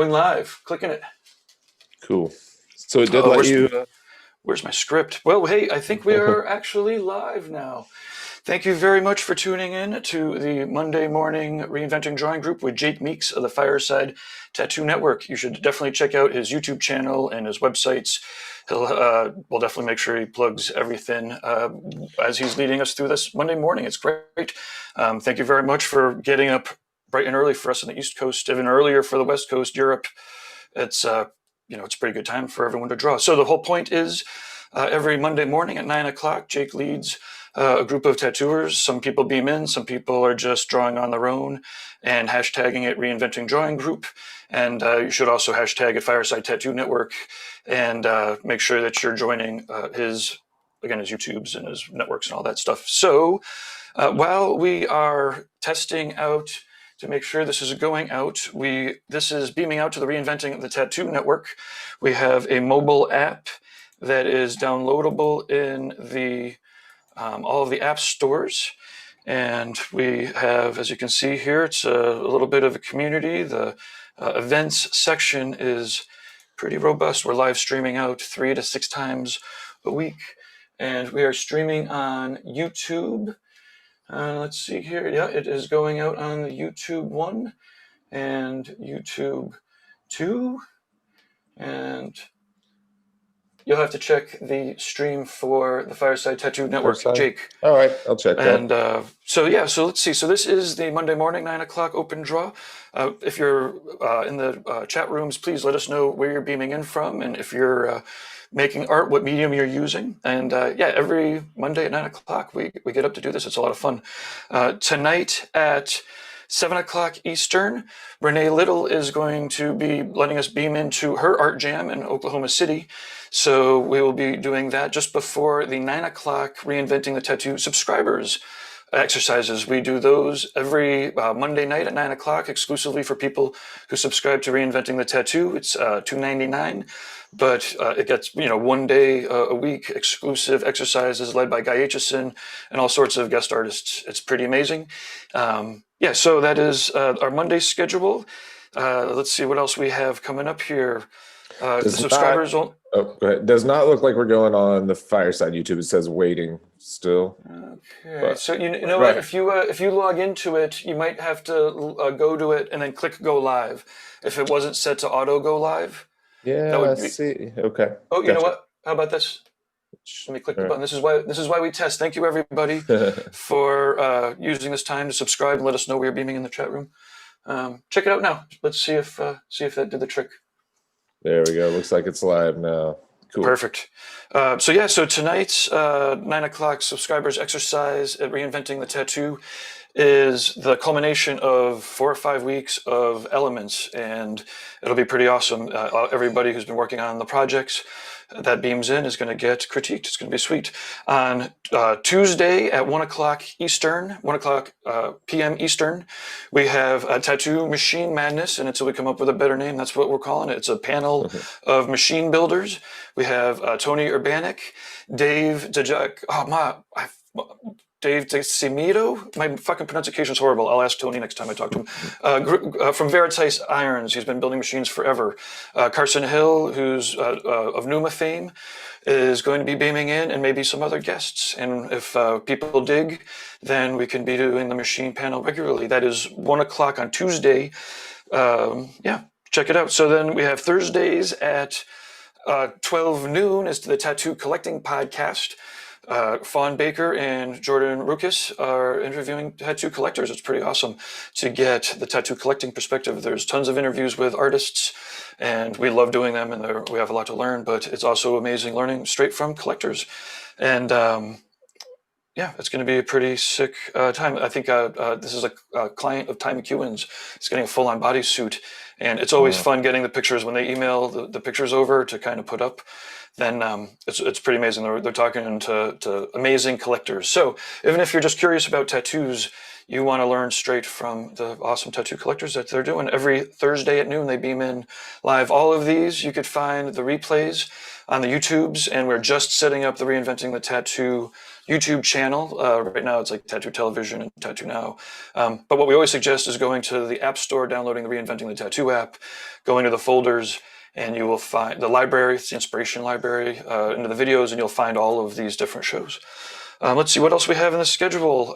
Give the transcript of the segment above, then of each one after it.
Going live. Clicking it. Cool. So it did let you. Where's my script? Well, hey, I think we are actually live now. Thank you very much for tuning in to the Monday morning Reinventing Drawing Group with Jake Meeks of the Fireside Tattoo Network. You should definitely check out his YouTube channel and his websites. We'll definitely make sure he plugs everything as he's leading us through this Monday morning. It's great. Thank you very much for getting up bright and early for us on the East Coast, even earlier for the West Coast, Europe. It's it's a pretty good time for everyone to draw. So the whole point is every Monday morning at 9 o'clock, Jake leads a group of tattooers. Some people beam in, some people are just drawing on their own and hashtagging it Reinventing Drawing Group. And you should also hashtag it Fireside Tattoo Network and make sure that you're joining his YouTubes and his networks and all that stuff. So while we are testing out to make sure this is going out, this is beaming out to the Reinventing the Tattoo Network. We have a mobile app that is downloadable in the all of the app stores. And we have, as you can see here, it's a little bit of a community. The events section is pretty robust. We're live streaming out 3 to 6 times a week. And we are streaming on YouTube. Let's see here. Yeah, it is going out on the YouTube 1 and YouTube 2. And you'll have to check the stream for the Fireside Tattoo Network, Jake. All right, I'll check that. And so let's see. So this is the Monday morning 9 o'clock open draw. If you're in the chat rooms, please let us know where you're beaming in from, and if you're making art, what medium you're using. And every Monday at 9 o'clock, we get up to do this. It's a lot of fun. Tonight at 7 o'clock Eastern, Renee Little is going to be letting us beam into her art jam in Oklahoma City. So we will be doing that just before the 9 o'clock Reinventing the Tattoo subscribers exercises. We do those every Monday night at 9 o'clock exclusively for people who subscribe to Reinventing the Tattoo. It's $2.99, but it gets 1 day a week exclusive exercises led by Guy Aitchison and all sorts of guest artists. It's pretty amazing. So that is our Monday schedule. Let's see what else we have coming up here. The subscribers won't. Oh, go ahead. Does not look like we're going on the Fireside YouTube. It says waiting still. Okay. But, so you know right. What? If you log into it, you might have to go to it and then click go live. If it wasn't set to auto go live. Yeah. Let's see. Okay. Oh, you know what? How about this? Let me click the button. This is why we test. Thank you everybody for using this time to subscribe and let us know where you're beaming in the chat room. Check it out now. Let's see if that did the trick. There we go. Looks like it's live now. Cool. Perfect. So tonight's 9 o'clock subscribers exercise at Reinventing the Tattoo is the culmination of 4 or 5 weeks of elements, and it'll be pretty awesome. Everybody who's been working on the projects that beams in is going to get critiqued. It's going to be sweet. On Tuesday at 1 o'clock Eastern, 1 o'clock p.m. Eastern, we have a Tattoo Machine Madness, and until we come up with a better name, that's what we're calling it. It's a panel of machine builders. We have Tony Urbanic, Dave DeCimito. My fucking pronunciation is horrible. I'll ask Tony next time I talk to him. From Veritas Irons, he's been building machines forever. Carson Hill, who's of Numa fame, is going to be beaming in, and maybe some other guests. And if people dig, then we can be doing the machine panel regularly. That is 1 o'clock on Tuesday. Check it out. So then we have Thursdays at 12 noon is the Tattoo Collecting Podcast. Fawn Baker and Jordan Rukas are interviewing tattoo collectors. It's pretty awesome to get the tattoo collecting perspective. There's tons of interviews with artists, and we love doing them, and we have a lot to learn, but it's also amazing learning straight from collectors. And it's going to be a pretty sick time. I think this is a client of Ty McEwen's. He's getting a full-on bodysuit, and it's always fun getting the pictures when they email the pictures over to kind of put up. Then it's pretty amazing. They're talking to amazing collectors. So even if you're just curious about tattoos, you want to learn straight from the awesome tattoo collectors that they're doing. Every Thursday at noon, they beam in live. All of these, you could find the replays on the YouTubes, and we're just setting up the Reinventing the Tattoo YouTube channel. Right now it's like Tattoo Television and Tattoo Now. But what we always suggest is going to the App Store, downloading the Reinventing the Tattoo app, going to the folders, and you will find the library, it's the inspiration library, into the videos, and you'll find all of these different shows. Let's see what else we have in the schedule.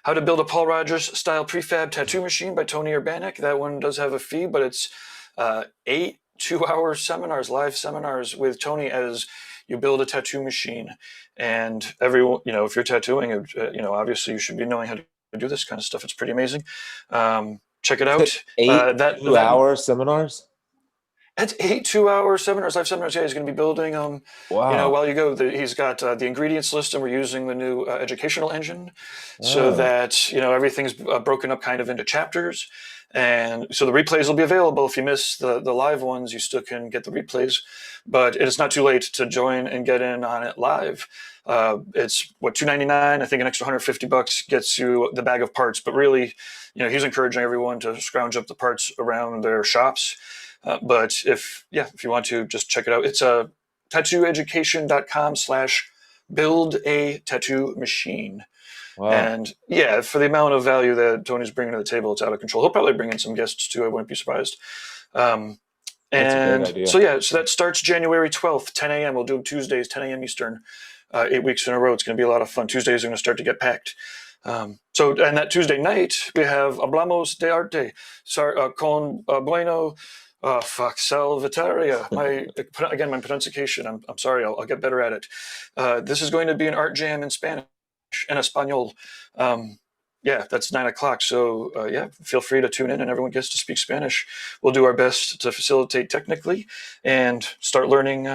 How to Build a Paul Rogers Style Prefab Tattoo Machine by Tony Urbanic. That one does have a fee, but it's 8 2-hour seminars, live seminars with Tony as you build a tattoo machine. And everyone, if you're tattooing, obviously you should be knowing how to do this kind of stuff. It's pretty amazing. Check it out. 8 2-hour seminars? That's 8 2-hour seminars, live seminars. Yeah, he's going to be building them. Wow. While you go, he's got the ingredients list, and we're using the new educational engine, so that everything's broken up kind of into chapters, and so the replays will be available. If you miss the live ones, you still can get the replays, but it's not too late to join and get in on it live. It's $2.99. I think an extra $150 gets you the bag of parts, but really, he's encouraging everyone to scrounge up the parts around their shops. But if you want to, just check it out. It's tattooeducation.com/build a tattoo machine. Wow. And for the amount of value that Tony's bringing to the table, it's out of control. He'll probably bring in some guests too. I wouldn't be surprised. That's a great idea. So that starts January 12th, 10 a.m. We'll do Tuesdays, 10 a.m. Eastern, 8 weeks in a row. It's going to be a lot of fun. Tuesdays are going to start to get packed. And that Tuesday night, we have Hablamos de Arte, con Bueno, Salvataria. My pronunciation, I'm sorry, I'll get better at it. This is going to be an art jam in Spanish, en Espanol. That's 9 o'clock. So feel free to tune in, and everyone gets to speak Spanish. We'll do our best to facilitate technically and start learning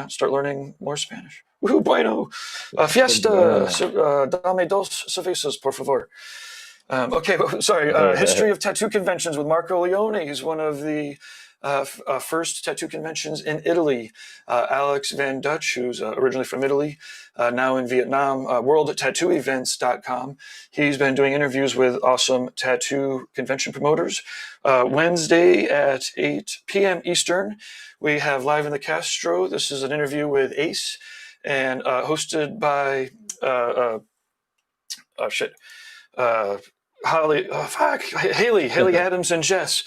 more Spanish. Woohoo, bueno. Fiesta, dame dos cervezas, por favor. History of tattoo conventions with Marco Leone. He's one of the first tattoo conventions in Italy. Alex Van Dutch, who's originally from Italy, now in Vietnam, worldtattooevents.com. He's been doing interviews with awesome tattoo convention promoters. Wednesday at 8 p.m. Eastern, we have Live in the Castro. This is an interview with Ace, and hosted by Haley Adams and Jess.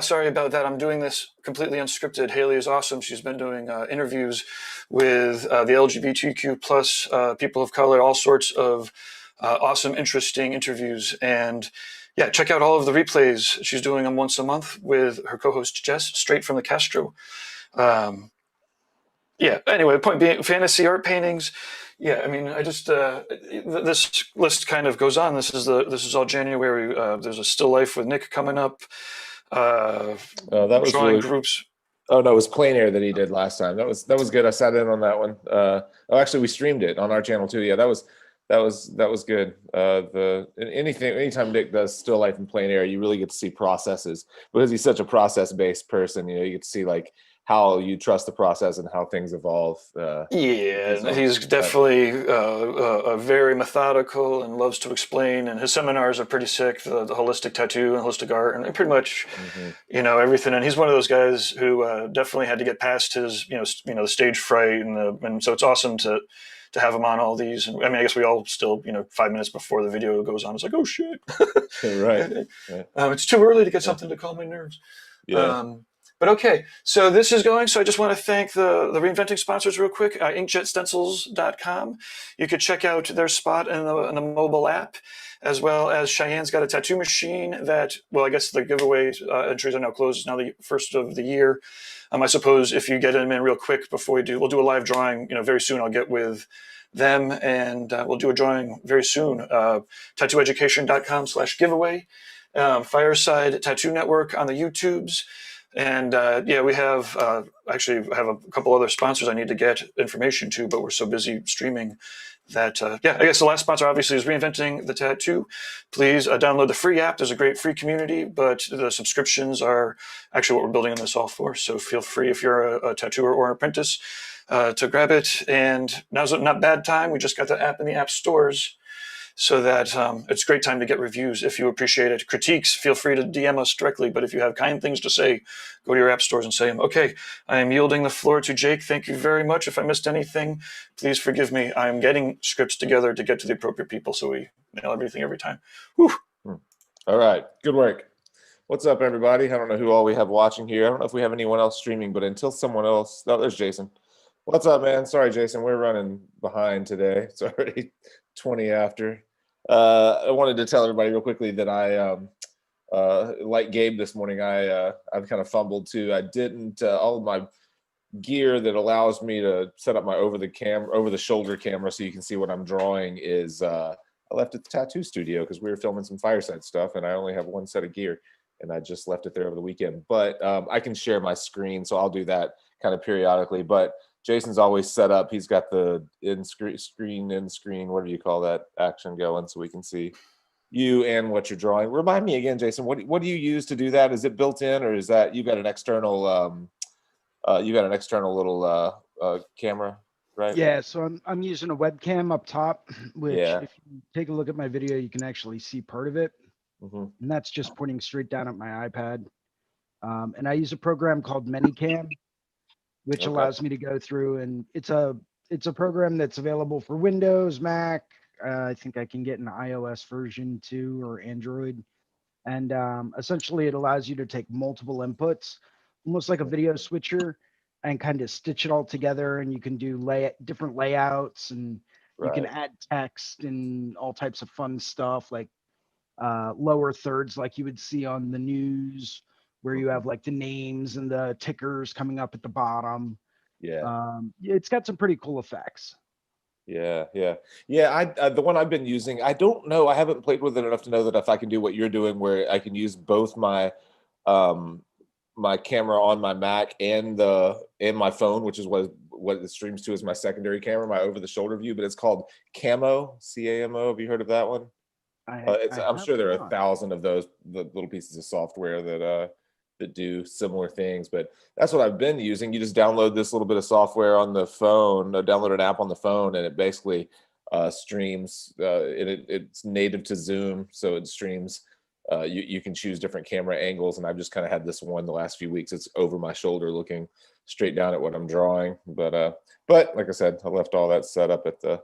Sorry about that. I'm doing this completely unscripted. Haley is awesome. She's been doing interviews with the LGBTQ plus people of color, all sorts of awesome, interesting interviews. And check out all of the replays. She's doing them once a month with her co-host Jess, straight from the Castro. Anyway, the point being, fantasy art paintings. I just this list kind of goes on. This is all January. There's a still life with Nick coming up. That was drawing really... groups. Oh no, it was plein air that he did last time. That was good. I sat in on that one. Actually, we streamed it on our channel too. Yeah, that was good. Anytime Nick does still life in plein air, you really get to see processes, because he's such a process based person. You get to see like how you trust the process and how things evolve. He's definitely very methodical and loves to explain, and his seminars are pretty sick. The holistic tattoo and holistic art, and pretty much, everything. And he's one of those guys who definitely had to get past his, the stage fright, and so it's awesome to have him on all these. And I guess we all still, 5 minutes before the video goes on, it's like, oh shit, right. It's too early to get something to calm my nerves. Yeah. But okay, so this is going. So I just want to thank the Reinventing sponsors real quick. InkjetStencils.com. You could check out their spot in the mobile app, as well as Cheyenne's got a tattoo machine that, I guess the giveaway entries are now closed. It's now the first of the year. I suppose if you get them in real quick before we'll do a live drawing. Very soon. I'll get with them, and we'll do a drawing very soon. Tattooeducation.com/giveaway. Fireside Tattoo Network on the YouTubes. And we have actually have a couple other sponsors I need to get information to, but we're so busy streaming that I guess the last sponsor obviously is Reinventing the Tattoo. Please download the free app. There's a great free community, but the subscriptions are actually what we're building this all for. So feel free, if you're a tattooer or an apprentice, to grab it. And now's not bad time. We just got the app in the app stores. so that it's a great time to get reviews if you appreciate it. Critiques, feel free to DM us directly, but if you have kind things to say, go to your app stores and say them. Okay, I am yielding the floor to Jake. Thank you very much. If I missed anything, please forgive me. I'm getting scripts together to get to the appropriate people so we nail everything every time. Whew. All right, good work. What's up, everybody? I don't know who all we have watching here. I don't know if we have anyone else streaming, but until someone else, oh, there's Jason. What's up, man? Sorry, Jason, we're running behind today. It's already 20 after. I wanted to tell everybody real quickly that I, like Gabe this morning, I've kind of fumbled too. I didn't all of my gear that allows me to set up my over the shoulder camera so you can see what I'm drawing is I left at the tattoo studio because we were filming some fireside stuff, and I only have one set of gear, and I just left it there over the weekend. But I can share my screen, so I'll do that kind of periodically. But Jason's always set up. He's got the in-screen, whatever you call that, action going, so we can see you and what you're drawing. Remind me again, Jason, what do you use to do that? Is it built in, or is that you got an external little camera, right? Yeah, so I'm using a webcam up top, which Yeah. if you take a look at my video, you can actually see part of it. Mm-hmm. And that's just pointing straight down at my iPad. And I use a program called Manycam, which allows me to go through, and it's a program that's available for Windows, Mac. I think I can get an iOS version too, or Android. And essentially it allows you to take multiple inputs, almost like a video switcher, and kind of stitch it all together. And you can do different layouts, and you can add text and all types of fun stuff, like lower thirds like you would see on the news, where you have like the names and the tickers coming up at the bottom. It's got some pretty cool effects. Yeah. The one I've been using, I don't know, I haven't played with it enough to know that if I can do what you're doing, where I can use both my my camera on my Mac and my phone, which is what it streams to as my secondary camera, my over the shoulder view. But it's called Camo, CAMO. Have you heard of that one? I'm sure there are 1,000 of those little pieces of software that do similar things, but that's what I've been using. You just download this little bit of software on the phone, download an app on the phone, and it basically streams. It's native to Zoom, so it streams. You can choose different camera angles, and I've just kind of had this one the last few weeks. It's over my shoulder, looking straight down at what I'm drawing. But like I said, I left all that set up at the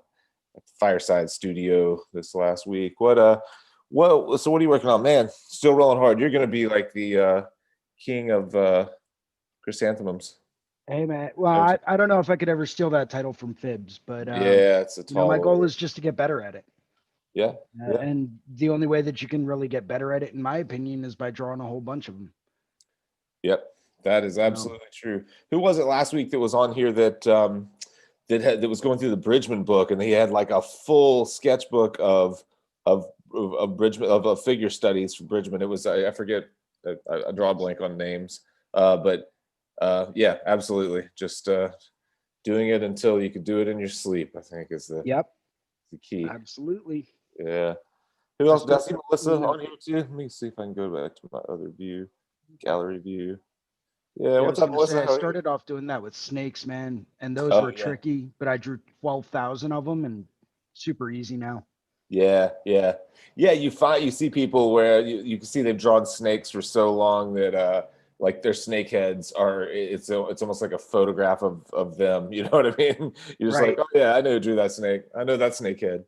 fireside studio this last week. So what are you working on, man? Still rolling hard. You're going to be like the king of chrysanthemums. Hey man, well, I don't know if I could ever steal that title from Fibs, but yeah, it's a tall my goal is just to get better at it. Yeah. And the only way that you can really get better at it, in my opinion, is by drawing a whole bunch of them. Yep, that is absolutely true. Who was it last week that was on here that that was going through the Bridgman book, and he had like a full sketchbook of Bridgman, of figure studies for Bridgman? It was I forget, I draw a blank on names, but yeah, absolutely, just doing it until you could do it in your sleep, I think is the key. Absolutely. Yeah. Who else? Did I see Melissa on here too? Let me see if I can go back to my other view, gallery view. Yeah, what's up, Melissa? I started off doing that with snakes, man, and those were tricky, but I drew 12,000 of them, and super easy now. Yeah. You see people where you can see they've drawn snakes for so long that like their snake heads are, it's almost like a photograph of them. You know what I mean? You're just like, oh yeah, I know who drew that snake. I know that snake head.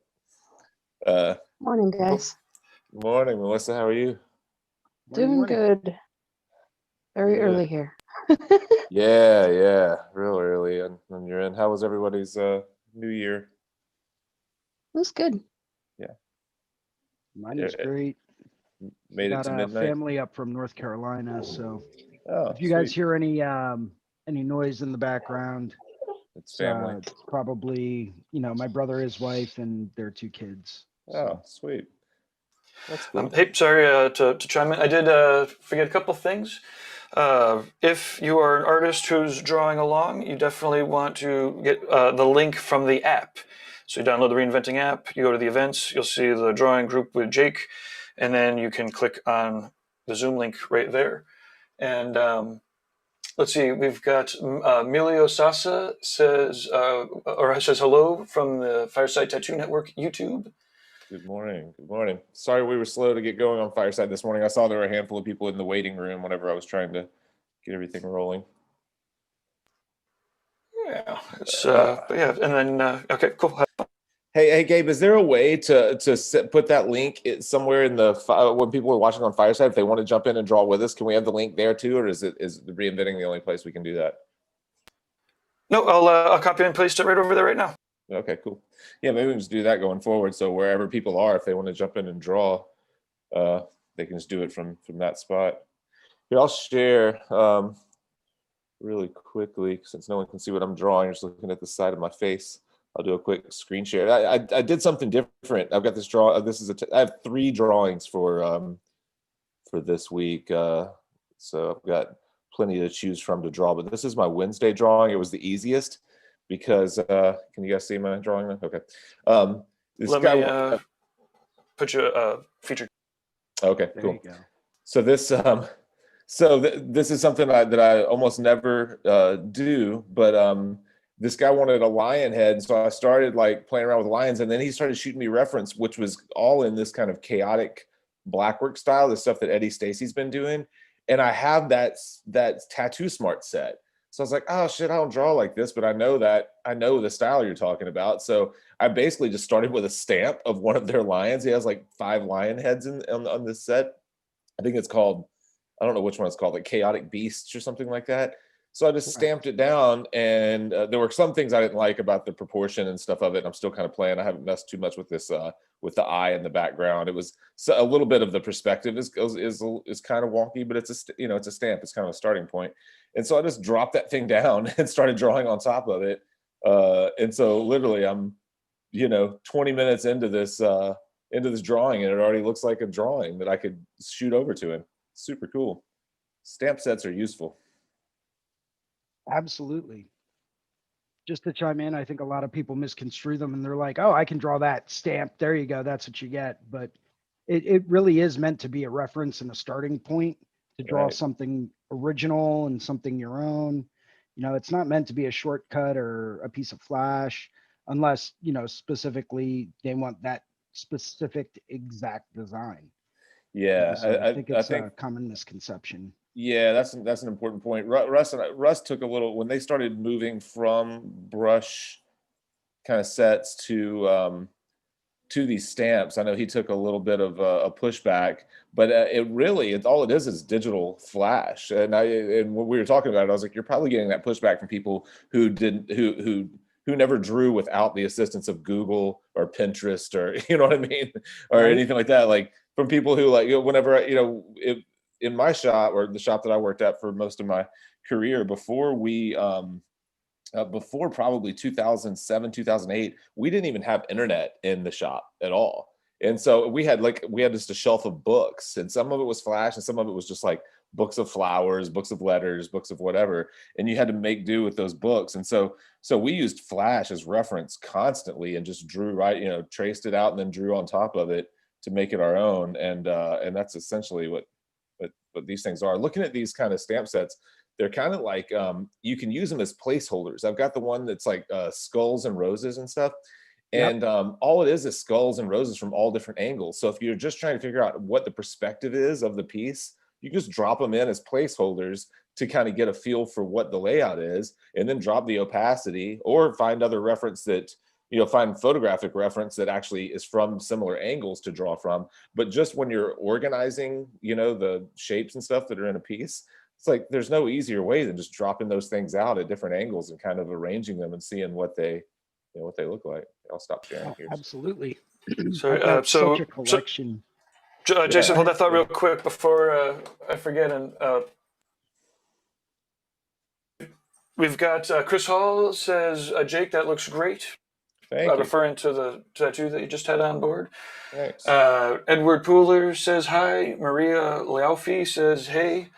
Morning, guys. Morning, Melissa. How are you? Doing good. Very early here. Yeah, real early, and you're in. How was everybody's New Year? It was good. Yeah, mine is great. Made it to midnight. Family up from North Carolina, so if you sweet. guys hear any noise in the background, it's family. It's probably my brother, his wife, and their 2 kids. Oh, sweet. That's cool. Hey, sorry to chime in. I did forget a couple things. If you are an artist who's drawing along, you definitely want to get the link from the app. So you download the Reinventing app, you go to the events, you'll see the drawing group with Jake, and then you can click on the Zoom link right there. And let's see, we've got Emilio Sasa says hello from the Fireside Tattoo Network YouTube. Good morning. Good morning. Sorry we were slow to get going on Fireside this morning. I saw there were a handful of people in the waiting room whenever I was trying to get everything rolling. Yeah. But yeah, and then okay, cool. Hey, Gabe, is there a way to put that link somewhere in the when people are watching on Fireside, if they want to jump in and draw with us, can we have the link there too, or is Reinventing the only place we can do that? No, I'll copy and paste it right over there right now. Okay, cool. Yeah, maybe we can just do that going forward. So wherever people are, if they want to jump in and draw, they can just do it from that spot. Here, I'll share really quickly since no one can see what I'm drawing. I'm just looking at the side of my face. I'll do a quick screen share. I did something different. I've got this draw. This is I have 3 drawings for this week. So I've got plenty to choose from to draw. But this is my Wednesday drawing. It was the easiest because can you guys see my drawing? Okay. Let me put you feature. Okay, There cool. you go. So this this is something that I almost never do, but this guy wanted a lion head, so I started like playing around with lions, and then he started shooting me reference, which was all in this kind of chaotic blackwork style, the stuff that Eddie Stacy's been doing. And I have that Tattoo Smart set. So I was like, oh shit, I don't draw like this, but I know the style you're talking about. So I basically just started with a stamp of one of their lions. He has like 5 lion heads on this set. I think it's called, I don't know which one it's called, like Chaotic Beasts or something like that. So I just stamped it down, and there were some things I didn't like about the proportion and stuff of it. And I'm still kind of playing. I haven't messed too much with this, with the eye in the background. It was a little bit of the perspective is kind of wonky, but it's it's a stamp. It's kind of a starting point. And so I just dropped that thing down and started drawing on top of it. And so literally I'm, 20 minutes into this drawing, and it already looks like a drawing that I could shoot over to him. Super cool. Stamp sets are useful. Absolutely. Just to chime in, I think a lot of people misconstrue them and they're like, oh, I can draw that stamp. There you go. That's what you get. But it really is meant to be a reference and a starting point to draw something original and something your own. It's not meant to be a shortcut or a piece of flash unless, specifically they want that specific exact design. Yeah, So I think it's a common misconception. Yeah, that's an important point. Russ took a little when they started moving from brush kind of sets to these stamps. I know he took a little bit of a pushback, but all it is digital flash. And when we were talking about it, I was like, you're probably getting that pushback from people who never drew without the assistance of Google or Pinterest or you know what I mean, or anything like that. Like from people who whenever in my shop or the shop that I worked at for most of my career before before probably 2007, 2008, we didn't even have internet in the shop at all. And so we had just a shelf of books, and some of it was flash and some of it was just like books of flowers, books of letters, books of whatever. And you had to make do with those books. And so we used flash as reference constantly and just drew traced it out and then drew on top of it to make it our own. And that's essentially what these things are. Looking at these kind of stamp sets, they're kind of like you can use them as placeholders. I've got the one that's like skulls and roses and stuff, and all it is skulls and roses from all different angles. So if you're just trying to figure out what the perspective is of the piece, you just drop them in as placeholders to kind of get a feel for what the layout is, and then drop the opacity or find other reference that find photographic reference that actually is from similar angles to draw from. But just when you're organizing, the shapes and stuff that are in a piece, it's like there's no easier way than just dropping those things out at different angles and kind of arranging them and seeing what they look like. I'll stop sharing here. Absolutely. So such a collection. Jason, hold that thought real quick before I forget. And we've got Chris Hall says, Jake, that looks great. Referring to the tattoo that you just had on board. Thanks. Edward Pooler says hi. Maria Liaufi says, hey,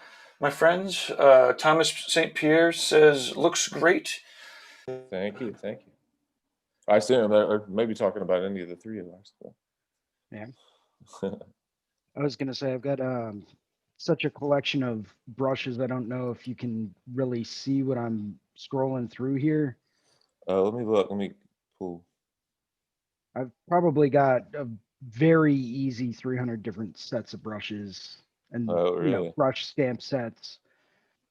my friends. Thomas St. Pierre says, looks great. Thank you. I assume, or maybe talking about any of the 3 of us. So. Yeah. I was going to say, I've got such a collection of brushes. I don't know if you can really see what I'm scrolling through here. Let me look. Let me pull. I've probably got very easy 300 different sets of brushes and Oh, really? brush stamp sets.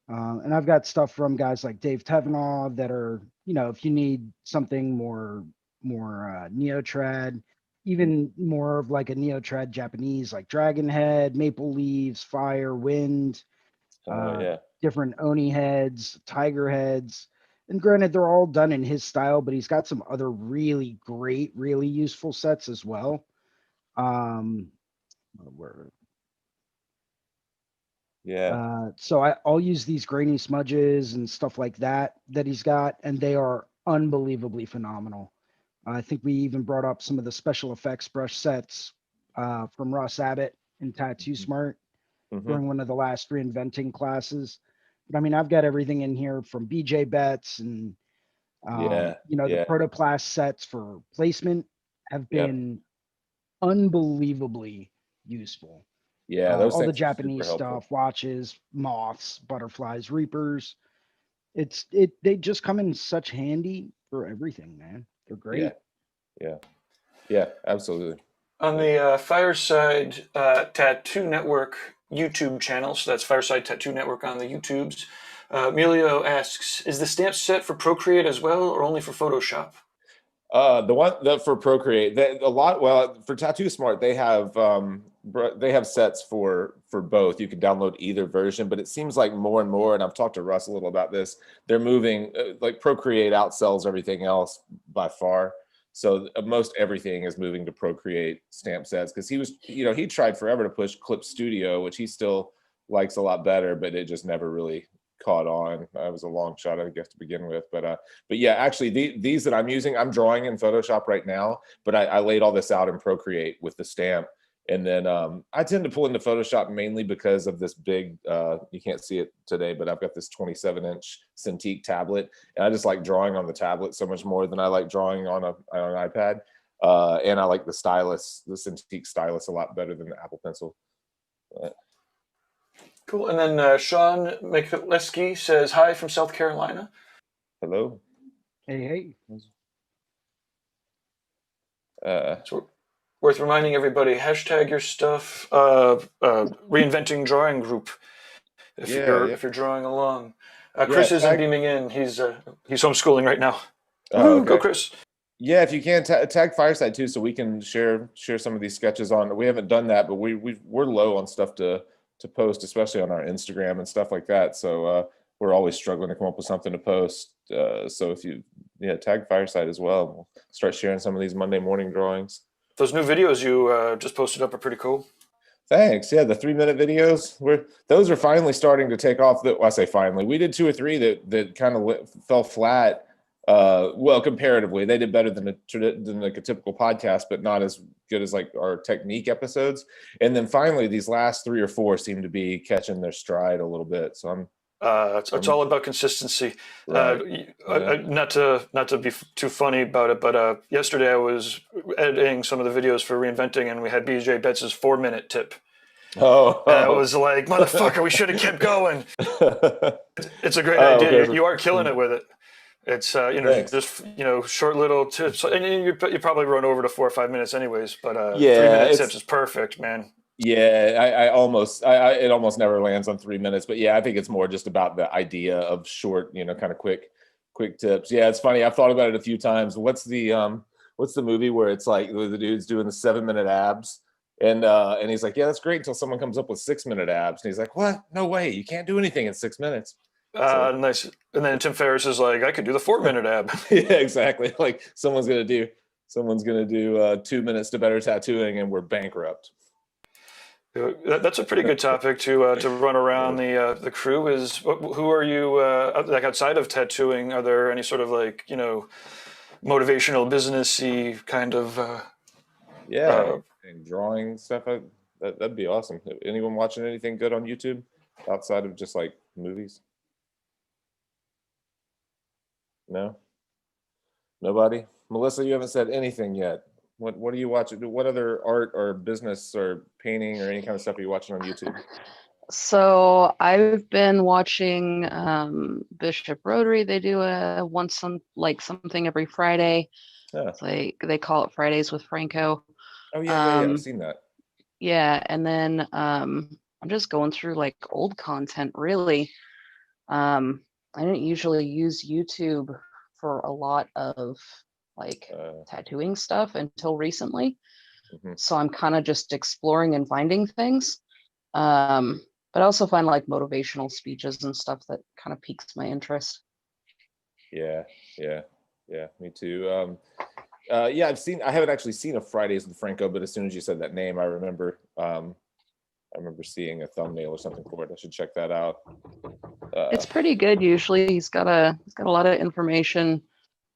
And I've got stuff from guys like Dave Tevanaugh that are, if you need something more neo-trad, even more of like a neo-trad Japanese, like Dragon Head, Maple Leaves, Fire, Wind, Yeah. different Oni heads, Tiger heads. And granted, they're all done in his style, but he's got some other really great, really useful sets as well. Where Yeah. So I'll use these grainy smudges and stuff like that he's got, and they are unbelievably phenomenal. I think we even brought up some of the special effects brush sets from Ross Abbott and Tattoo Smart during one of the last reinventing classes. But I mean, I've got everything in here from BJ Betts and Yeah. the Protoplast sets for placement have been unbelievably useful. Yeah, those all the things are super Japanese helpful. stuff, watches, moths, butterflies, reapers. They just come in such handy for everything, man. They're great. Yeah, absolutely. On the Fireside Tattoo Network YouTube channel, so that's Fireside Tattoo Network on the YouTubes, Emilio asks, is the stamp set for Procreate as well, or only for Photoshop? The one that for Procreate, for Tattoo Smart, they have sets for both. You can download either version, but it seems like more and more, and I've talked to Russ a little about this, they're moving, like Procreate outsells everything else by far. So most everything is moving to Procreate stamp sets, because he tried forever to push Clip Studio, which he still likes a lot better, but it just never really caught on. It was a long shot, I guess, to begin with. But yeah, actually these that I'm using, I'm drawing in Photoshop right now, but I laid all this out in Procreate with the stamp. And then I tend to pull into Photoshop mainly because of this big, you can't see it today, but I've got this 27-inch Cintiq tablet, and I just like drawing on the tablet so much more than I like drawing on an iPad. And I like the stylus, the Cintiq stylus, a lot better than the Apple Pencil. Cool. And then Sean Mikulewski says, hi from South Carolina. Hello. Hey. So worth reminding everybody, hashtag your stuff, reinventing drawing group, if you're drawing along. Chris isn't beaming in. He's homeschooling right now. Okay. Go Chris. Yeah, if you can tag Fireside too, so we can share some of these sketches on. We haven't done that, but we're low on stuff to post, especially on our Instagram and stuff like that. So we're always struggling to come up with something to post. So if you tag Fireside as well, we'll start sharing some of these Monday morning drawings. Those new videos you just posted up are pretty cool. Thanks. Yeah, the 3-minute videos, those are finally starting to take off. I say finally, we did 2 or 3 that kind of fell flat. Well, comparatively, they did better than a typical podcast, but not as good as like our technique episodes. And then finally, these last 3 or 4 seem to be catching their stride a little bit. So it's all about consistency. Right. Not to be too funny about it, but yesterday I was editing some of the videos for Reinventing, and we had BJ Betts' 4-minute tip. Oh. I was like, motherfucker, we should have kept going. It's a great idea. Okay. You are killing it with it. It's just short little tips, and you probably run over to 4 or 5 minutes anyways. But 3-minute tips is perfect, man. Yeah, it almost never lands on 3 minutes, but yeah, I think it's more just about the idea of short, kind of quick tips. Yeah, it's funny. I've thought about it a few times. What's the movie where it's like the dude's doing the 7-minute abs, and he's like, yeah, that's great until someone comes up with 6-minute abs, and he's like, what? No way, you can't do anything in 6 minutes. Nice. And then Tim Ferriss is like, I could do the 4-minute ab. Yeah, exactly. Like someone's gonna do 2 minutes to better tattooing, and we're bankrupt. That's a pretty good topic to run around the crew. Is who are you like outside of tattooing? Are there any sort of like motivational, businessy kind of and drawing stuff? That'd be awesome. Anyone watching anything good on YouTube outside of just like movies? No, nobody. Melissa, you haven't said anything yet. What are you watching? What other art or business or painting or any kind of stuff are you watching on YouTube? So I've been watching Bishop Rotary. They do something every Friday. Yeah. It's like they call it Fridays with Franco. Oh yeah, I've Um, seen that. yeah, and then I'm just going through like old content really. I didn't usually use YouTube for a lot of like tattooing stuff until recently. Mhm. So I'm kind of just exploring and finding things. But I also find like motivational speeches and stuff that kind of piques my interest. Yeah, me too. Yeah, I haven't actually seen a Fridays with Franco, but as soon as you said that name, I remember seeing a thumbnail or something for it. I should check that out. It's pretty good usually. He's got a lot of information,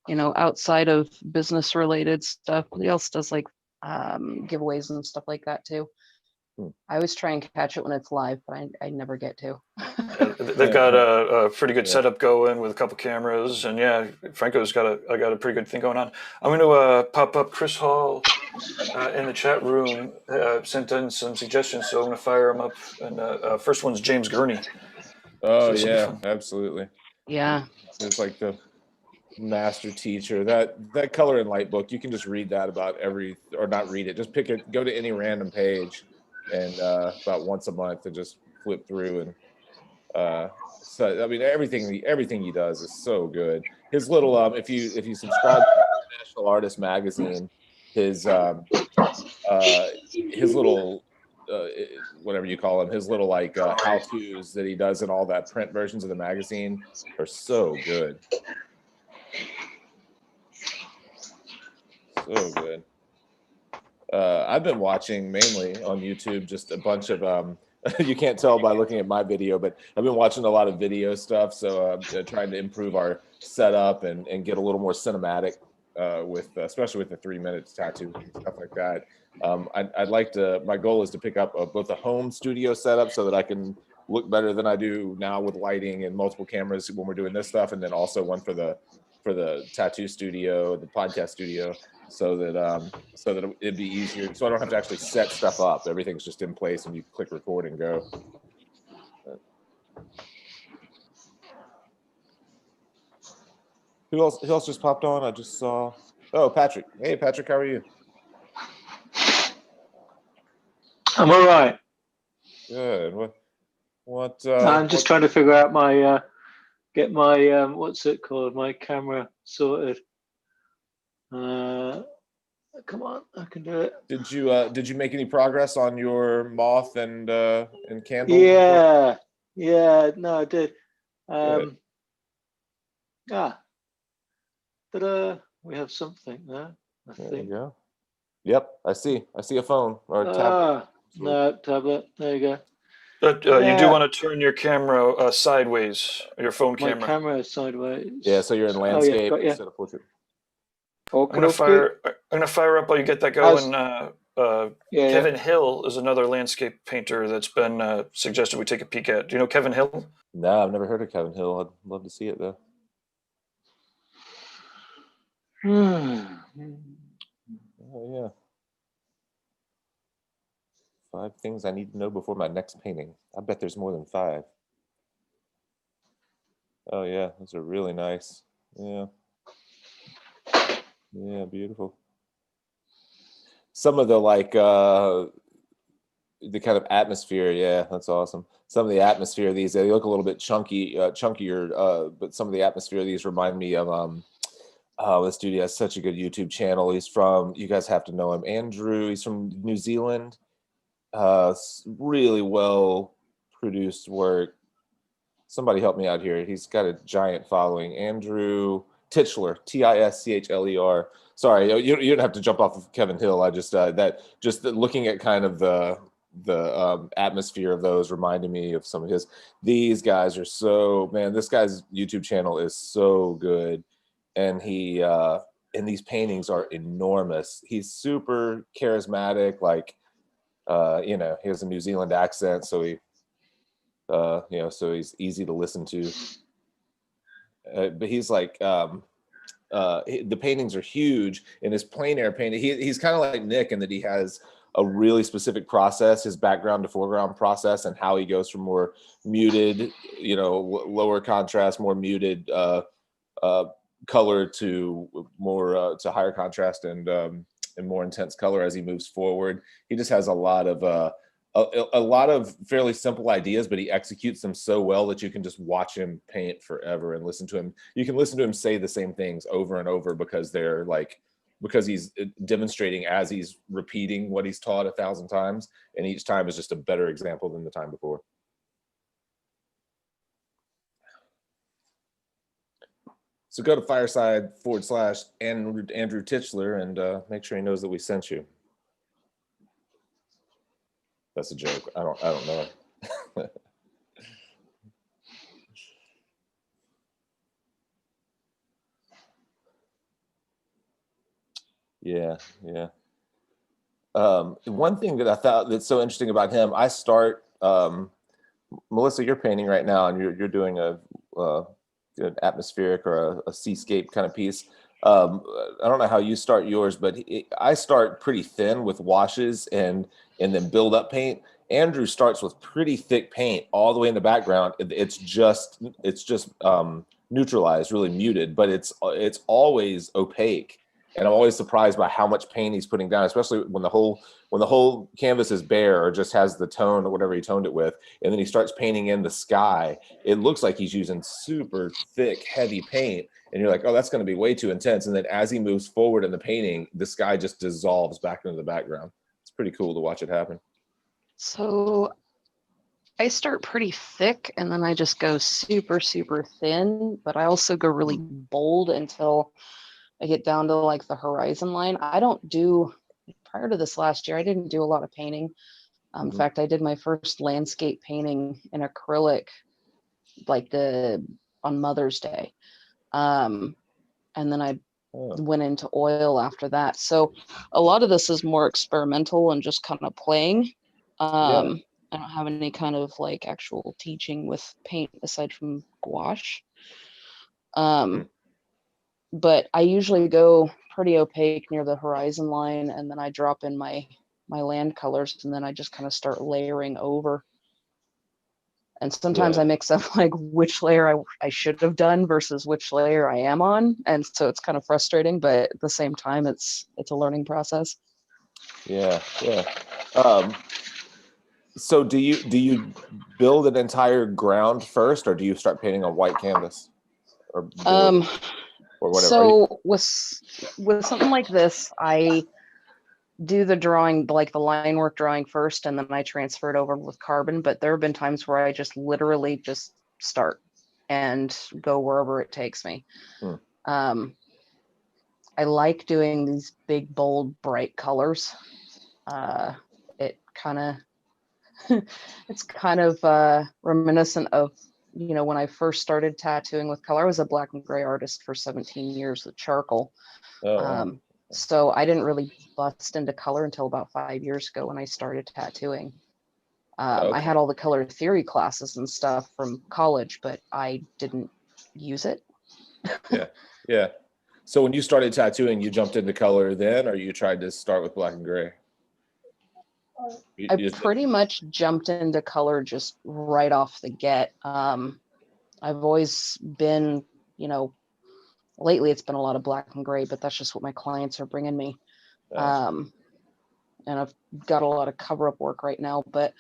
you know, outside of business related stuff. He also does like giveaways and stuff like that too. Hmm. I always try and catch it when it's live, but I never get to. They've got a pretty good Yeah. setup going with a couple cameras, and yeah, Franco's got a pretty good thing going on. I'm going to pop up Chris Hall in the chat room, sent in some suggestions, so I'm going to fire them up. And first one's James Gurney. Oh So this will be yeah, fun. absolutely. Yeah. It's like the master teacher. That color and light book, you can just read that about or not read it. Just pick it, go to any random page, and about once a month, and just flip through and. So I mean, everything he does is so good. His little if you subscribe to National Artist Magazine, his little whatever you call them, his little like how tos that he does in all that print versions of the magazine are so good. So good. I've been watching mainly on YouTube just a bunch of you can't tell by looking at my video, but I've been watching a lot of video stuff. So trying to improve our setup and get a little more cinematic with especially with the 3 minutes tattoo and stuff like that. I'd like to. My goal is to pick up both a home studio setup so that I can look better than I do now with lighting and multiple cameras when we're doing this stuff, and then also one for the tattoo studio, the podcast studio, so that it'd be easier, so I don't have to actually set stuff up. Everything's just in place and you click record and go. Who else just popped on? I just saw. Oh, Patrick. Hey, Patrick, how are you? I'm all right. Good. What? I'm just trying to figure out my get my what's it called? My camera sorted. Come on, I can do it. Did you make any progress on your moth and candle? Yeah. No, I did. We have something there. I There think. you go. Yep, I see a phone or a tablet. No, tablet. There you go. But you do want to turn your camera sideways, your phone camera. My camera is sideways. Yeah, so you're in landscape instead of portrait. I'm gonna fire up while you get that going. Kevin Hill is another landscape painter that's been suggested we take a peek at. Do you know Kevin Hill? No, I've never heard of Kevin Hill. I'd love to see it though. Oh yeah. 5 things I need to know before my next painting. I bet there's more than 5. Oh yeah, those are really nice. Yeah. Yeah, beautiful. Some of the like the kind of atmosphere, yeah, that's awesome. Some of the atmosphere of these, they look a little bit chunkier, but some of the atmosphere of these remind me of this dude has such a good YouTube channel. He's from, you guys have to know him, Andrew. He's from New Zealand. Really well produced work. Somebody help me out here. He's got a giant following. Andrew Tischler, Tischler. Sorry, you don't have to jump off of Kevin Hill. I just looking at kind of the atmosphere of those reminded me of some of his. These guys are so, man, this guy's YouTube channel is so good, and he and these paintings are enormous. He's super charismatic, like he has a New Zealand accent, so he so he's easy to listen to. But he's like the paintings are huge, and his plein air painting, he's kind of like Nick in that he has a really specific process, his background to foreground process, and how he goes from more muted, lower contrast, more muted color to more to higher contrast and and more intense color as he moves forward. He just has a lot of a lot of fairly simple ideas, but he executes them so well that you can just watch him paint forever and listen to him. You can listen to him say the same things over and over because they're like, because he's demonstrating as he's repeating what he's taught 1,000 times, and each time is just a better example than the time before. So go to fireside/Andrew Titchler and make sure he knows that we sent you. That's a joke. I don't know. Yeah. One thing that I thought that's so interesting about him, I start, Melissa, you're painting right now, and you're doing an atmospheric or a seascape kind of piece. I don't know how you start yours, but I start pretty thin with washes and then build up paint. Andrew starts with pretty thick paint all the way in the background. It's just neutralized, really muted, but it's always opaque. And I'm always surprised by how much paint he's putting down, especially when the whole canvas is bare or just has the tone or whatever he toned it with. And then he starts painting in the sky. It looks like he's using super thick, heavy paint. And you're like, oh, that's going to be way too intense. And then as he moves forward in the painting, the sky just dissolves back into the background. It's pretty cool to watch it happen. So I start pretty thick and then I just go super, super thin, but I also go really bold until I get down to like the horizon line. I don't do, prior to this last year, I didn't do a lot of painting. In fact, I did my first landscape painting in acrylic, like on Mother's Day. And then I went into oil after that. So a lot of this is more experimental and just kind of playing. I don't have any kind of like actual teaching with paint aside from gouache. But I usually go pretty opaque near the horizon line, and then I drop in my land colors, and then I just kind of start layering over. And sometimes I mix up like which layer I should have done versus which layer I am on. And so it's kind of frustrating, but at the same time, it's a learning process. Yeah. So do you build an entire ground first, or do you start painting on white canvas? Or whatever. So with something like this, I do the drawing, like the line work drawing first, and then I transfer it over with carbon. But there have been times where I just literally just start and go wherever it takes me. I like doing these big, bold, bright colors. It's kind of reminiscent of, when I first started tattooing with color. I was a black and gray artist for 17 years with charcoal. So I didn't really bust into color until about 5 years ago when I started tattooing. I had all the color theory classes and stuff from college, but I didn't use it. Yeah. So when you started tattooing, you jumped into color then, or you tried to start with black and gray? I pretty much jumped into color just right off the get. I've always been, lately it's been a lot of black and gray, but that's just what my clients are bringing me. And I've got a lot of cover-up work right now, but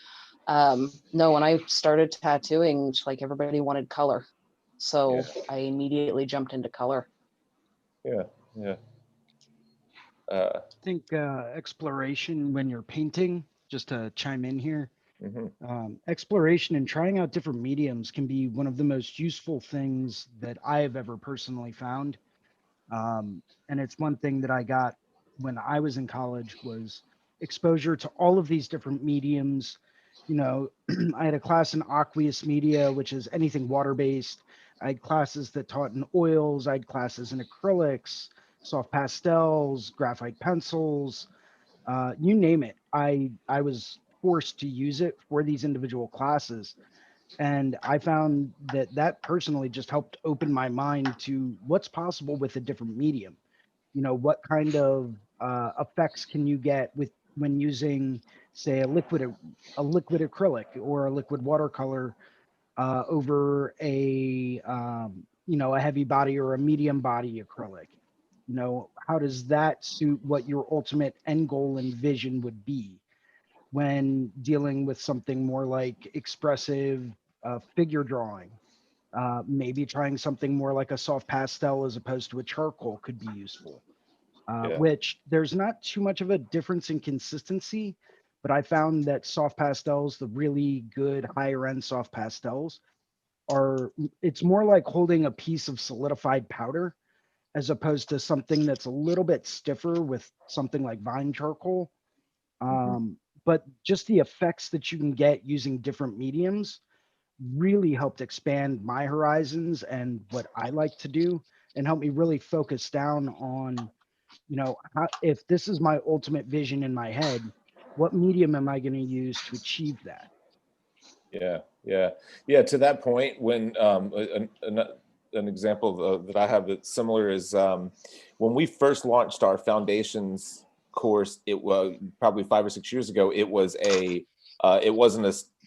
no, when I started tattooing, like everybody wanted color. So I immediately jumped into color. I think exploration when you're painting, just to chime in here, exploration and trying out different mediums can be one of the most useful things that I have ever personally found. And it's one thing that I got when I was in college was exposure to all of these different mediums. I had a class in aqueous media, which is anything water-based. I had classes that taught in oils. I had classes in acrylics, soft pastels, graphite pencils, you name it. I was forced to use it for these individual classes. And I found that personally just helped open my mind to what's possible with a different medium. What kind of effects can you get when using, say, a liquid acrylic or a liquid watercolor over a heavy body or a medium body acrylic. You know, how does that suit what your ultimate end goal and vision would be when dealing with something more like expressive figure drawing? Maybe trying something more like a soft pastel as opposed to a charcoal could be useful. Yeah. Which there's not too much of a difference in consistency, but I found that soft pastels, the really good higher end soft pastels, are it's more like holding a piece of solidified powder as opposed to something that's a little bit stiffer with something like vine charcoal. But just the effects that you can get using different mediums really helped expand my horizons and what I like to do, and help me really focus down on, you know, how, if this is my ultimate vision in my head, what medium am I going to use to achieve that? Yeah, yeah, yeah. To that point, when an example that I have that's similar is when we first launched our foundations course. It was probably 5 or 6 years ago. It wasn't a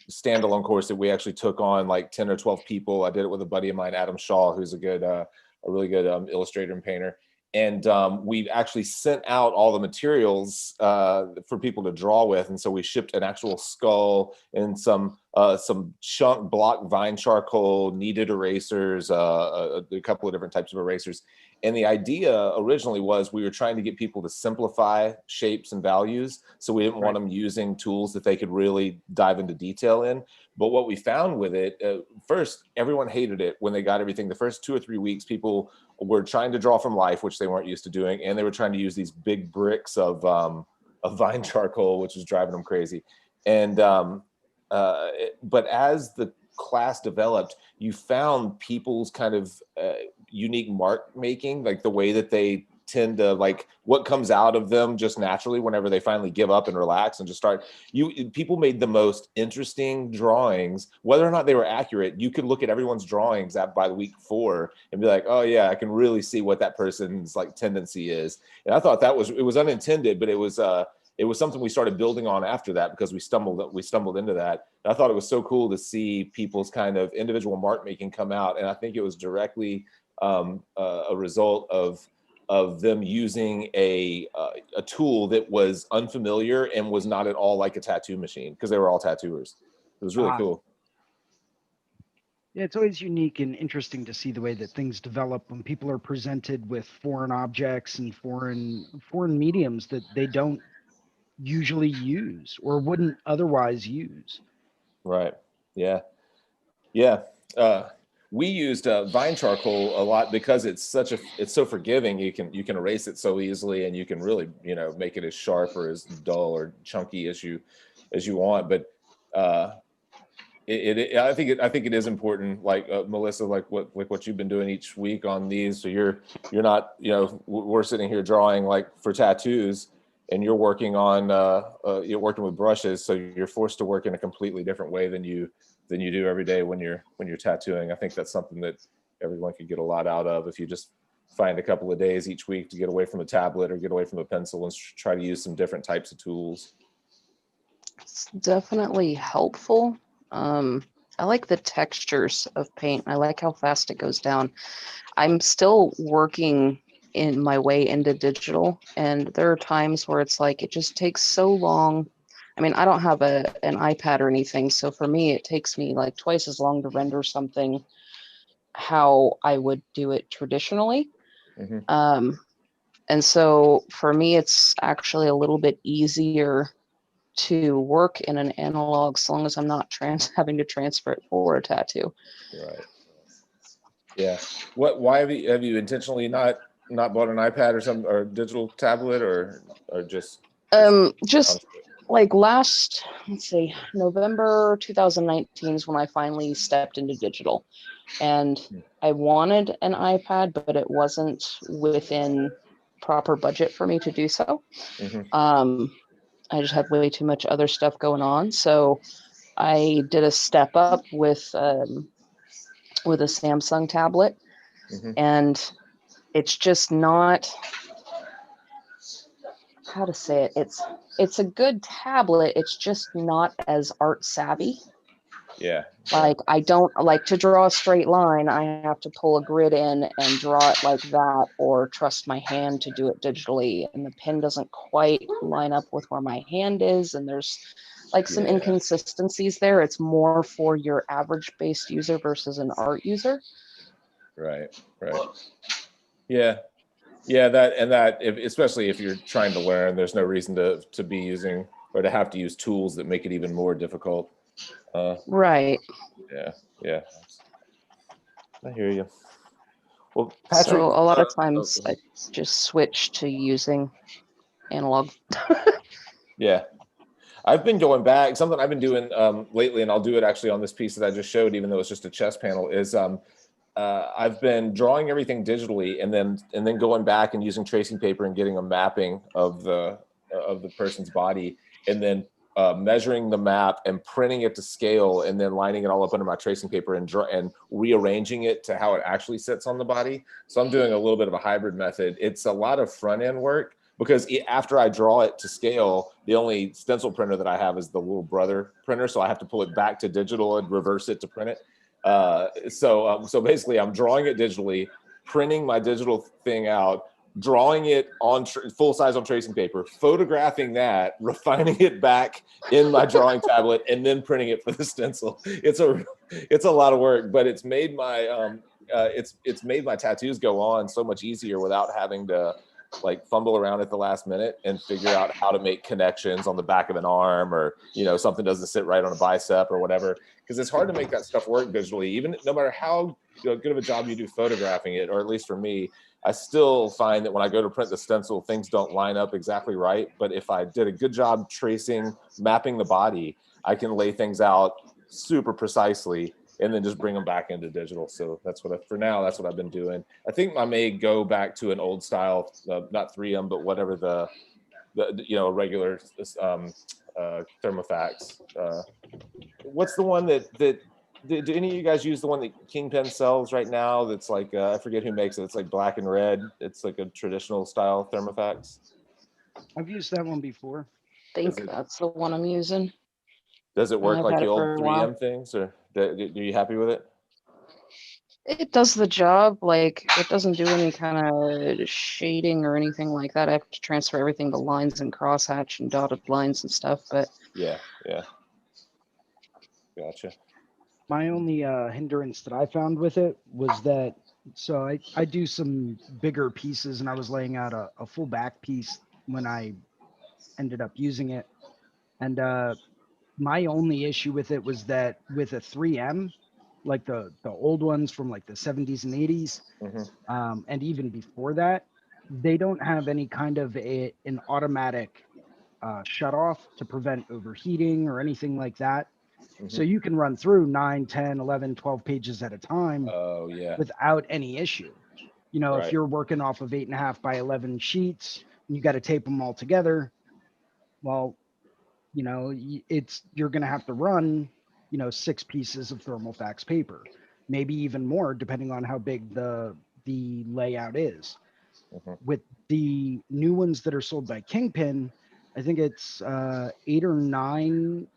standalone course that we actually took on like 10 or 12 people. I did it with a buddy of mine, Adam Shaw, who's a really good illustrator and painter. And we actually sent out all the materials for people to draw with, and so we shipped an actual skull and some chunk block vine charcoal, kneaded erasers, a couple of different types of erasers. And the idea originally was we were trying to get people to simplify shapes and values, so we didn't want them using tools that they could really dive into detail in. But what we found with it, first, everyone hated it when they got everything. The first 2 or 3 weeks, people were trying to draw from life, which they weren't used to doing, and they were trying to use these big bricks of vine charcoal, which was driving them crazy. And but as the class developed, you found people's kind of unique mark making, like the way that they tend to, like what comes out of them just naturally whenever they finally give up and relax and just start. People made the most interesting drawings, whether or not they were accurate. You could look at everyone's drawings by the week 4 and be like, oh yeah, I can really see what that person's like tendency is. And I thought it was unintended, but it was something we started building on after that, because we stumbled into that. And I thought it was so cool to see people's kind of individual mark making come out. And I think it was directly a result of them using a tool that was unfamiliar and was not at all like a tattoo machine, because they were all tattooers. It was really cool. Yeah, it's always unique and interesting to see the way that things develop when people are presented with foreign objects and foreign mediums that they don't usually use or wouldn't otherwise use. Right. Yeah. Yeah. We used vine charcoal a lot because it's so forgiving. You can erase it so easily, and you can really make it as sharp or as dull or chunky as you want. But I think it is important, like Melissa, like what you've been doing each week on these. So you're not, we're sitting here drawing like for tattoos, and you're working with brushes, so you're forced to work in a completely different way than you do every day when you're tattooing. I think that's something that everyone could get a lot out of if you just find a couple of days each week to get away from a tablet or get away from a pencil and try to use some different types of tools. It's definitely helpful. I like the textures of paint. I like how fast it goes down. I'm still working in my way into digital, and there are times where it's like it just takes so long. I mean, I don't have an iPad or anything, so for me it takes me like twice as long to render something how I would do it traditionally. Mm-hmm. And so for me it's actually a little bit easier to work in an analog, so long as I'm not having to transfer it for a tattoo. Right. Yeah. Why have you intentionally not bought an iPad or some or digital tablet or just like let's see, November 2019 is when I finally stepped into digital, and I wanted an iPad, but it wasn't within proper budget for me to do so. Mm-hmm. I just had way too much other stuff going on, so I did a step up with a Samsung tablet. Mm-hmm. And it's just not, how to say it, it's a good tablet, it's just not as art savvy. Yeah. Like I don't like to draw a straight line. I have to pull a grid in and draw it like that, or trust my hand to do it digitally. And the pen doesn't quite line up with where my hand is. And there's like some Yeah. inconsistencies there. It's more for your average based user versus an art user. Right. Yeah. Yeah, that especially if you're trying to learn, there's no reason to be using or to have to use tools that make it even more difficult. Right. Yeah. I hear you. Well, Patrick. So a lot of oh, times I just switch to using analog. Yeah. I've been going back. Something I've been doing lately, and I'll do it actually on this piece that I just showed, even though it's just a chess panel, is I've been drawing everything digitally and then going back and using tracing paper and getting a mapping of the person's body, and then measuring the map and printing it to scale, and then lining it all up under my tracing paper and rearranging it to how it actually sits on the body. So I'm doing a little bit of a hybrid method. It's a lot of front end work, because after I draw it to scale, the only stencil printer that I have is the little brother printer. So I have to pull it back to digital and reverse it to print it. So basically I'm drawing it digitally, printing my digital thing out, drawing it on full size on tracing paper, photographing that, refining it back in my drawing tablet, and then printing it for the stencil. It's a lot of work, but it's made my it's made my tattoos go on so much easier without having to like fumble around at the last minute and figure out how to make connections on the back of an arm, or something doesn't sit right on a bicep or whatever, because it's hard to make that stuff work visually, even no matter how good of a job you do photographing it. Or at least for me, I still find that when I go to print the stencil, things don't line up exactly right. But if I did a good job tracing, mapping the body, I can lay things out super precisely and then just bring them back into digital. So that's for now, that's what I've been doing. I think I may go back to an old style, not 3M, but whatever the regular thermofax. What's the one that do any of you guys use the one that Kingpin sells right now? That's like, I forget who makes it. It's like black and red. It's like a traditional style thermofax. I've used that one before. I think that's the one I'm using. Does it work I've like had the it old for a while. 3M things, or are you happy with it? It does the job. Like, it doesn't do any kind of shading or anything like that. I have to transfer everything to lines and crosshatch and dotted lines and stuff, but Yeah. Gotcha. My only hindrance that I found with it was that, so I do some bigger pieces, and I was laying out a full back piece when I ended up using it. And my only issue with it was that with a 3M, like the old ones from like the 70s and 80s, and even before that, they don't have any kind of an automatic shut off to prevent overheating or anything like that. So you can run through 9, 10, 11, 12 pages at a time without any issue. If you're working off of 8.5 by 11 sheets and you got to tape them all together, well, you're going to have to run, 6 pieces of thermal fax paper, maybe even more, depending on how big the layout is. With the new ones that are sold by Kingpin, I think it's 8 or 9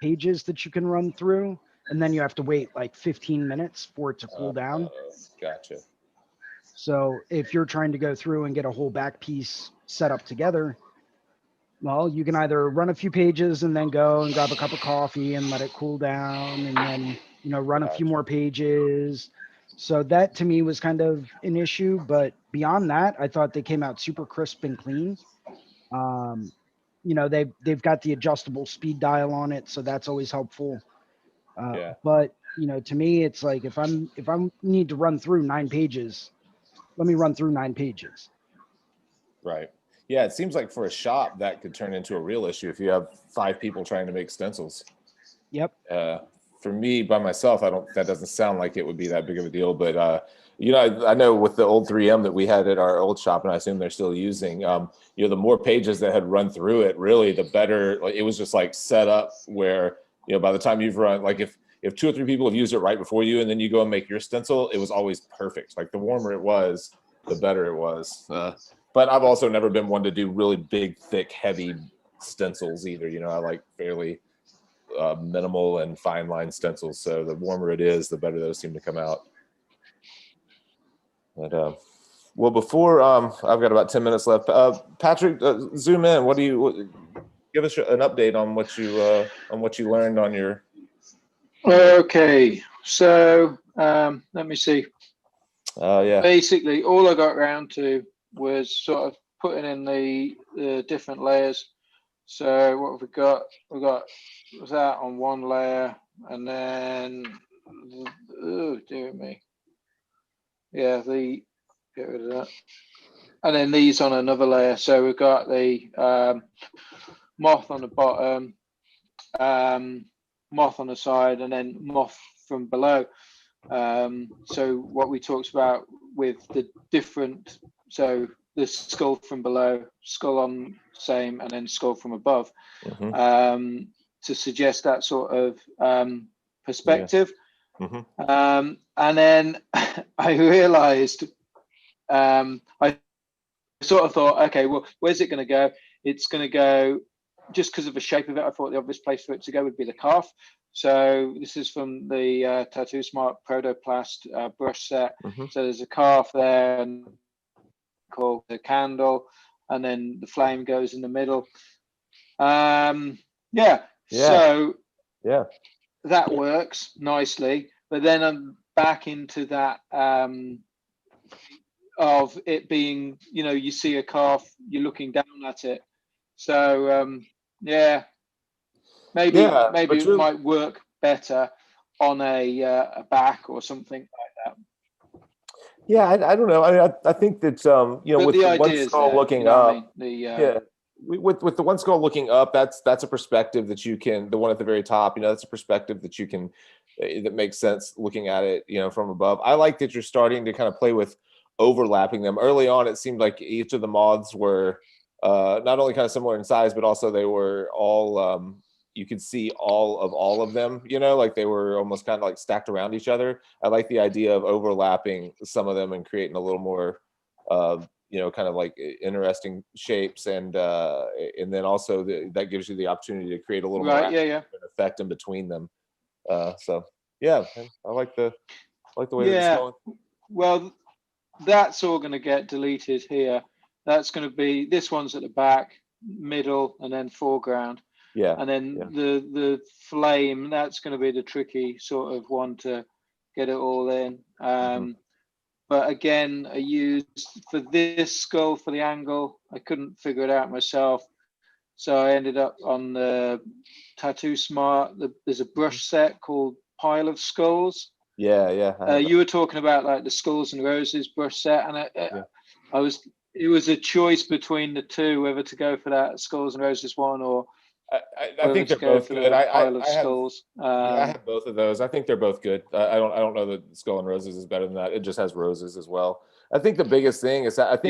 pages that you can run through, and then you have to wait like 15 minutes for it to cool down. Gotcha. So if you're trying to go through and get a whole back piece set up together, well, you can either run a few pages and then go and grab a cup of coffee and let it cool down, and then run a few more pages. So that to me was kind of an issue, but beyond that, I thought they came out super crisp and clean. They've got the adjustable speed dial on it, so that's always helpful. But to me, it's like if I need to run through 9 pages, let me run through 9 pages. Right. Yeah, it seems like for a shop that could turn into a real issue if you have 5 people trying to make stencils. Yep. For me, by myself, that doesn't sound like it would be that big of a deal. But I know with the old 3M that we had at our old shop, and I assume they're still using, the more pages that had run through it, really, the better. Like, it was just like set up where, by the time you've run, like if 2 or 3 people have used it right before you, and then you go and make your stencil, it was always perfect. Like the warmer it was, the better it was. But I've also never been one to do really big, thick, heavy stencils either. I like fairly minimal and fine line stencils. So the warmer it is, the better those seem to come out. But well, before I've got about 10 minutes left. Patrick, zoom in. Give us an update on what you learned on your. Okay, so let me see. Yeah. Basically, all I got around to was sort of putting in the different layers. So what have we got? We got that on one layer, and then oh dear me, yeah, get rid of that, and then these on another layer. So we've got the moth on the bottom, moth on the side, and then moth from below. So what we talked about with the different, so the skull from below, skull on same, and then skull from above, to suggest that sort of perspective. Yeah. And then I realized, I sort of thought, okay, well, where's it going to go? It's going to go, just because of the shape of it, I thought the obvious place for it to go would be the calf. So this is from the Tattoo Smart Protoplast brush set. So there's a calf there, and called the candle, and then the flame goes in the middle. So that works nicely. But then I'm back into that of it being, you see a calf, you're looking down at it. So maybe it might work better on a back or something like that. Yeah, I don't know. I think that with the one skull looking up, with the one skull looking up, that's a perspective that you can. The one at the very top, that's a perspective that you can, that makes sense looking at it, from above. I like that you're starting to kind of play with overlapping them. Early on, it seemed like each of the moths were not only kind of similar in size, but also they were all. You could see all of them, like they were almost kind of like stacked around each other. I like the idea of overlapping some of them and creating a little more, kind of like interesting shapes, and then also that gives you the opportunity to create a little more effect in between them. So yeah, I like the way that it's going. Well, that's all going to get deleted here. That's going to be, this one's at the back, middle, and then foreground. Yeah. And then the flame, that's going to be the tricky sort of one to get it all in. But again, I used for this skull, for the angle, I couldn't figure it out myself. So I ended up on the Tattoo Smart. There's a brush set called Pile of Skulls. Yeah. You were talking about like the Skulls and Roses brush set, and it was a choice between the two, whether to go for that Skulls and Roses one or I think they're both good. I have both of those. I think they're both good. I don't know that Skull and Roses is better than that. It just has roses as well. I think the biggest thing is that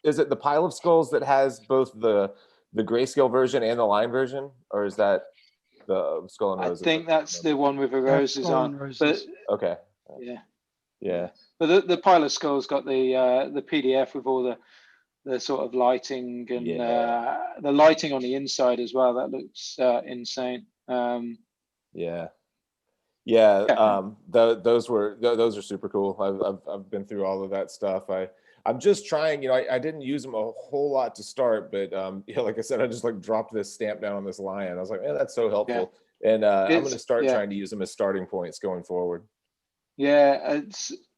is it the Pile of Skulls that has both the grayscale version and the line version, or is that the Skull and Roses? I think that's the one with the roses on. But okay. Yeah. But the Pile of Skulls got the PDF with all the sort of lighting and the lighting on the inside as well. That looks insane. Those are super cool. I've been through all of that stuff. I'm just trying, I didn't use them a whole lot to start, but like I said, I just like dropped this stamp down on this lion. I was like, man, that's so helpful. And I'm going to start trying to use them as starting points going forward. Yeah,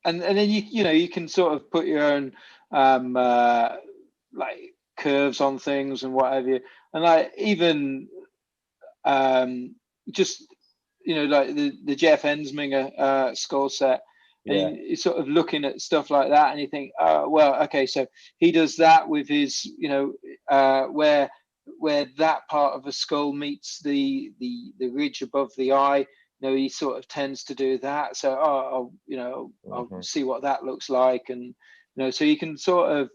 and then you can sort of put your own like curves on things and what have you, and like even just like the Jeff Ensminger skull set, and you're sort of looking at stuff like that, and you think, oh well, okay, so he does that with his where that part of the skull meets the ridge above the eye. He sort of tends to do that. So, I'll see what that looks like. And, so you can sort of,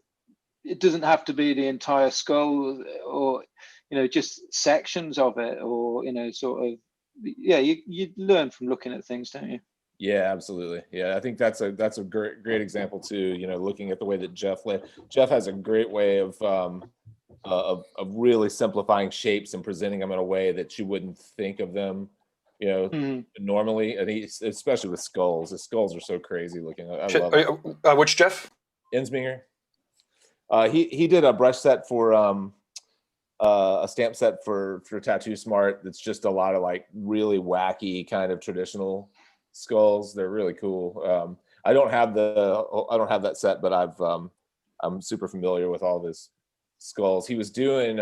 it doesn't have to be the entire skull or, just sections of it or, sort of, you learn from looking at things, don't you? Yeah, absolutely. Yeah, I think that's a great example too, looking at the way that Jeff has a great way of, of really simplifying shapes and presenting them in a way that you wouldn't think of them, normally. And especially with skulls. The skulls are so crazy looking. I love it. Which Jeff? Insminger. He did a brush set for a stamp set for Tattoo Smart. That's just a lot of like really wacky kind of traditional skulls. They're really cool. I don't have that set, but I'm super familiar with all of his skulls. He was doing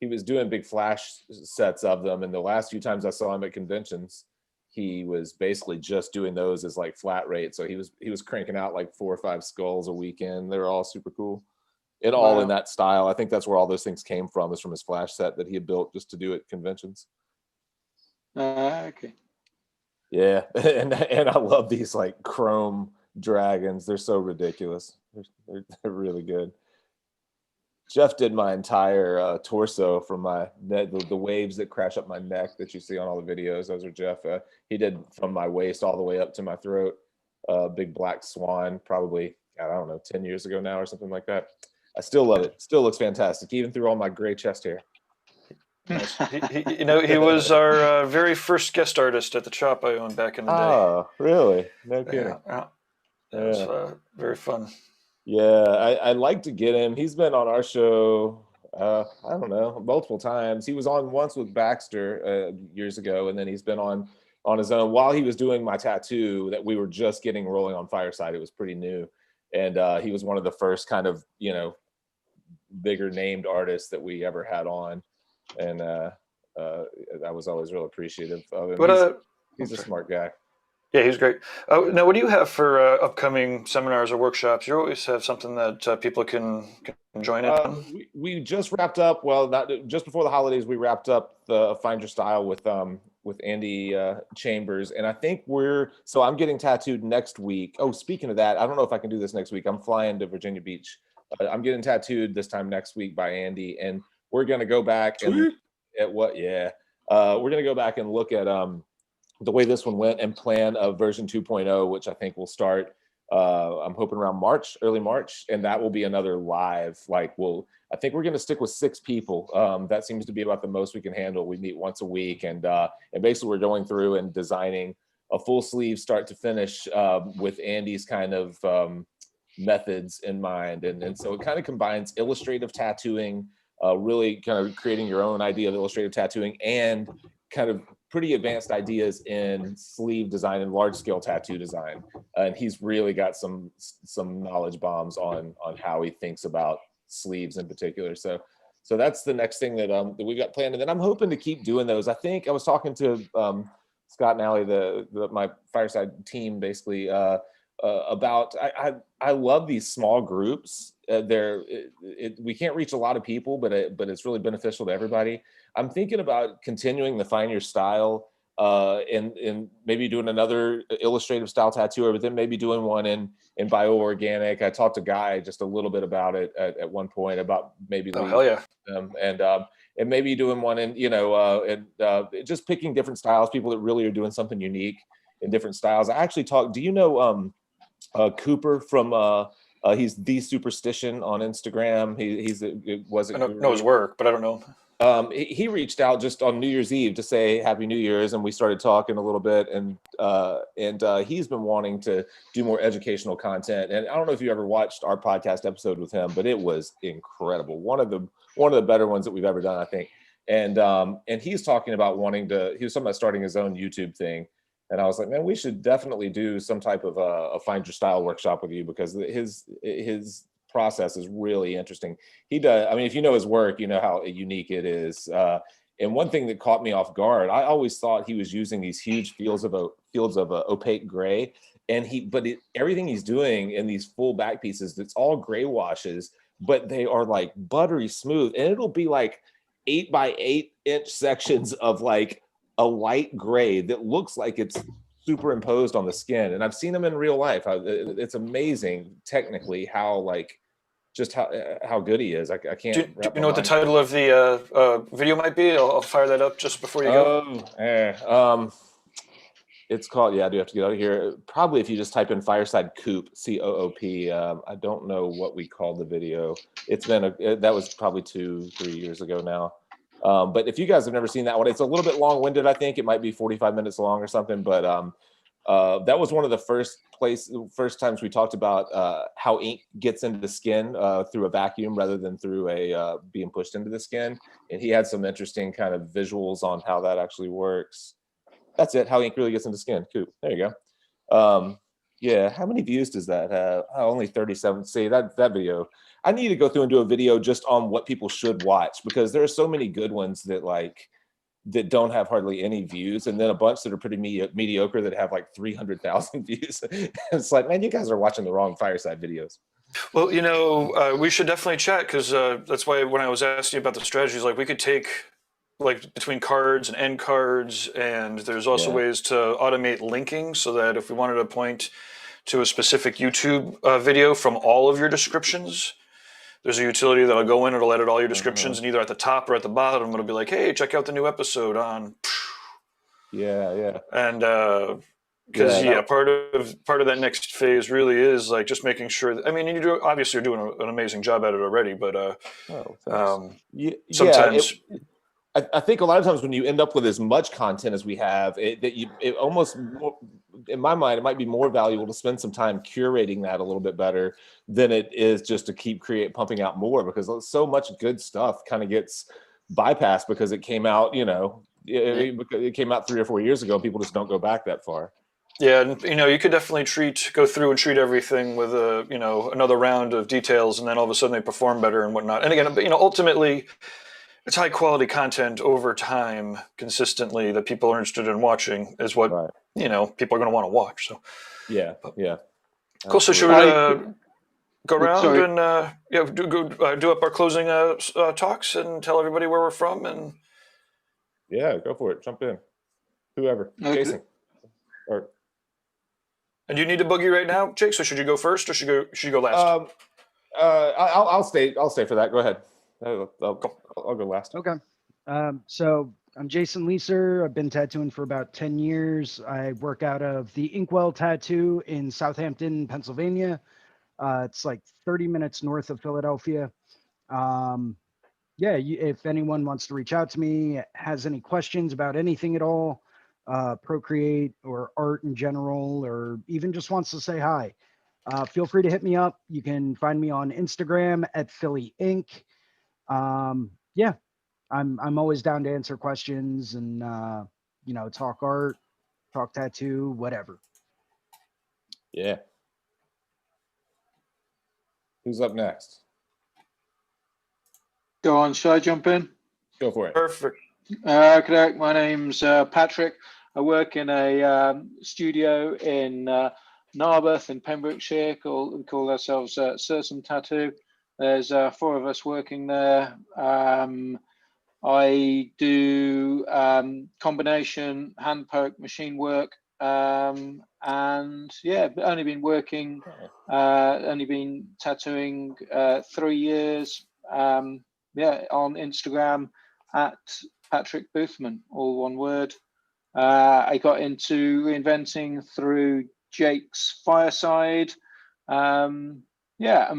big flash sets of them, and the last few times I saw him at conventions, he was basically just doing those as like flat rate. So he was cranking out like 4 or 5 skulls a weekend. They were all super cool, and all in that style. I think that's where all those things came from, is from his flash set that he had built just to do at conventions. Okay. Yeah, and I love these like chrome dragons. They're so ridiculous. They're really good. Jeff did my entire torso from my neck, the waves that crash up my neck that you see on all the videos. Those are Jeff. He did from my waist all the way up to my throat. Big black swan, probably, I don't know, 10 years ago now or something like that. I still love it. Still looks fantastic, even through all my gray chest hair. Nice. He was our very first guest artist at the shop I owned back in the day. Oh, really? No kidding. Yeah. It was very fun. Yeah, I like to get him. He's been on our show, I don't know, multiple times. He was on once with Baxter years ago, and then he's been on his own while he was doing my tattoo that we were just getting rolling on Fireside. It was pretty new, and he was one of the first kind of bigger named artists that we ever had on, and I was always real appreciative of him. But he's a smart guy. Yeah, he's great. Now, what do you have for upcoming seminars or workshops? You always have something that people can join in. We just wrapped up. Well, not just before the holidays. We wrapped up the Find Your Style with Andy Chambers, and I think I'm getting tattooed next week. Oh, speaking of that, I don't know if I can do this next week. I'm flying to Virginia Beach. I'm getting tattooed this time next week by Andy, and we're gonna go back and we're gonna go back and look at the way this one went and plan a version 2.0, which I think will start, I'm hoping around early March, and that will be another live, I think we're going to stick with 6 people. That seems to be about the most we can handle. We meet once a week, and basically we're going through and designing a full sleeve start to finish with Andy's kind of methods in mind. And so it kind of combines illustrative tattooing, really kind of creating your own idea of illustrative tattooing, and kind of pretty advanced ideas in sleeve design and large scale tattoo design. And he's really got some knowledge bombs on how he thinks about sleeves in particular. So that's the next thing that we got planned. And then I'm hoping to keep doing those. I think I was talking to Scott and Allie, my Fireside team, basically, about I love these small groups. We can't reach a lot of people, but it's really beneficial to everybody. I'm thinking about continuing the Find Your Style and maybe doing another illustrative style tattoo, but then maybe doing one in bioorganic. I talked to Guy just a little bit about it at one point, about maybe hell yeah. And maybe doing one in just picking different styles, people that really are doing something unique in different styles. I actually do you know Cooper from he's The Superstition on Instagram. I don't know his work, but I don't know. He reached out just on New Year's Eve to say Happy New Year's, and we started talking a little bit, and he's been wanting to do more educational content. And I don't know if you ever watched our podcast episode with him, but it was incredible. One of the better ones that we've ever done, I think. And he's talking about he was talking about starting his own YouTube thing. And I was like, man, we should definitely do some type of a Find Your Style workshop with you, because his process is really interesting. He does. I mean, if you know his work, you know how unique it is. And one thing that caught me off guard, I always thought he was using these huge fields of opaque gray, and everything he's doing in these full back pieces, it's all gray washes, but they are like buttery smooth, and it'll be like 8 by 8 inch sections of like a light gray that looks like it's superimposed on the skin. And I've seen them in real life. It's amazing technically how good he is. I can't. Do you know what the title of the video might be? I'll fire that up just before you go. It's called, yeah, I do have to get out of here. Probably if you just type in Fireside Coop, C-O-O-P. I don't know what we called the video. It's been, that was probably 2-3 years ago now. But if you guys have never seen that one, it's a little bit long-winded, I think. It might be 45 minutes long or something. But that was one of the first times we talked about how ink gets into the skin through a vacuum rather than through a being pushed into the skin. And he had some interesting kind of visuals on how that actually works. That's it. How ink really gets into skin. Cool. There you go. Yeah. How many views does that have? Oh, only 37. See, that video. I need to go through and do a video just on what people should watch, because there are so many good ones that don't have hardly any views, and then a bunch that are pretty mediocre that have like 300,000 views. It's like, man, you guys are watching the wrong Fireside videos. Well, we should definitely chat, because that's why when I was asking you about the strategies, like we could take like between cards and end cards, and there's also ways to automate linking so that if we wanted to point to a specific YouTube video from all of your descriptions, there's a utility that'll go in, it'll edit all your descriptions, and either at the top or at the bottom, it'll be like, hey, check out the new episode on. Yeah. And because part of that next phase really is like just making sure that, I mean, obviously you're doing an amazing job at it already, but sometimes. I think a lot of times when you end up with as much content as we have, it almost, in my mind, it might be more valuable to spend some time curating that a little bit better than it is just to keep pumping out more, because so much good stuff kind of gets bypassed because it came out, it came out 3 or 4 years ago, and people just don't go back that far. Yeah, and you could definitely go through and treat everything with another round of details, and then all of a sudden they perform better and whatnot. And again, ultimately, it's high quality content over time, consistently, that people are interested in watching is what people are going to want to watch. So yeah. Cool. So should we go around and do up our closing talks and tell everybody where we're from? And yeah, go for it. Jump in. Whoever. Okay. Jason. And you need a boogie right now, Jake. So should you go first, or should you go last? I'll stay for that. Go ahead. I'll go last. Okay. So I'm Jason Leeser. I've been tattooing for about 10 years. I work out of the Inkwell Tattoo in Southampton, Pennsylvania. It's like 30 minutes north of Philadelphia. If anyone wants to reach out to me, has any questions about anything at all, Procreate or art in general, or even just wants to say hi, feel free to hit me up. You can find me on Instagram at Philly Inc. I'm always down to answer questions and talk art, talk tattoo, whatever. Yeah. Who's up next? Go on, should I jump in? Go for it. Perfect. Correct. My name's Patrick. I work in a studio in Narberth in Pembrokeshire. We call ourselves Sursum Tattoo. There's 4 of us working there. I do combination hand poke machine work, and only been tattooing 3 years. On Instagram at Patrick Boothman, all one word. I got into reinventing through Jake's Fireside. And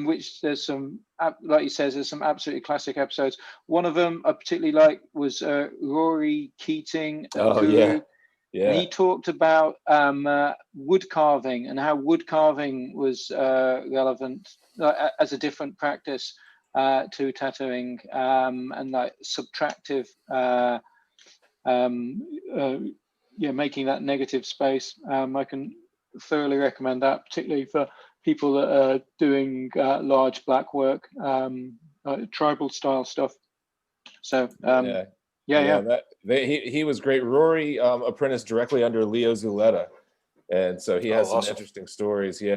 which there's some, like he says, there's some absolutely classic episodes. One of them I particularly liked was Rory Keating. Yeah. And he talked about wood carving and how wood carving was relevant as a different practice to tattooing, and like subtractive, making that negative space. I can thoroughly recommend that, particularly for people that are doing large black work, tribal style stuff. So he was great. Rory apprenticed directly under Leo Zuleta, and so he has some interesting stories. He's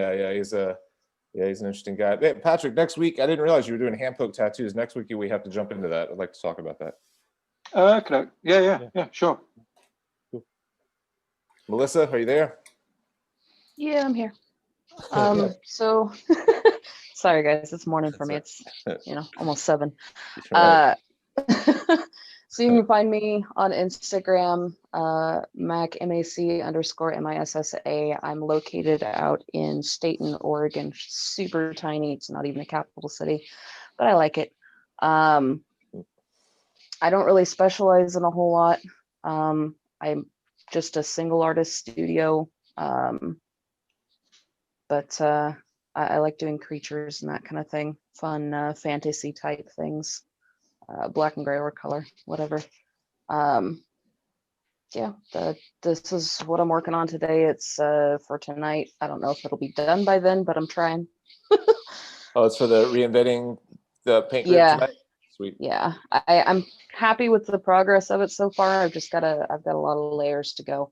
an interesting guy. Hey, Patrick, next week, I didn't realize you were doing hand poke tattoos. Next week we have to jump into that. I'd like to talk about that. Okay. Yeah, sure. Cool. Melissa, are you there? Yeah, I'm here. So sorry guys, it's morning for me. It's almost 7. Right. So you can find me on Instagram, MAC_MISSA. I'm located out in Staten, Oregon. Super tiny. It's not even a capital city, but I like it. I don't really specialize in a whole lot. I'm just a single artist studio. But I like doing creatures and that kind of thing. Fun fantasy type things. Black and gray or color, whatever. Yeah, this is what I'm working on today. It's for tonight. I don't know if it'll be done by then, but I'm trying. Oh, it's for the reinventing the paint group Yeah. tonight. Sweet. Yeah, I'm happy with the progress of it so far. I've got a lot of layers to go.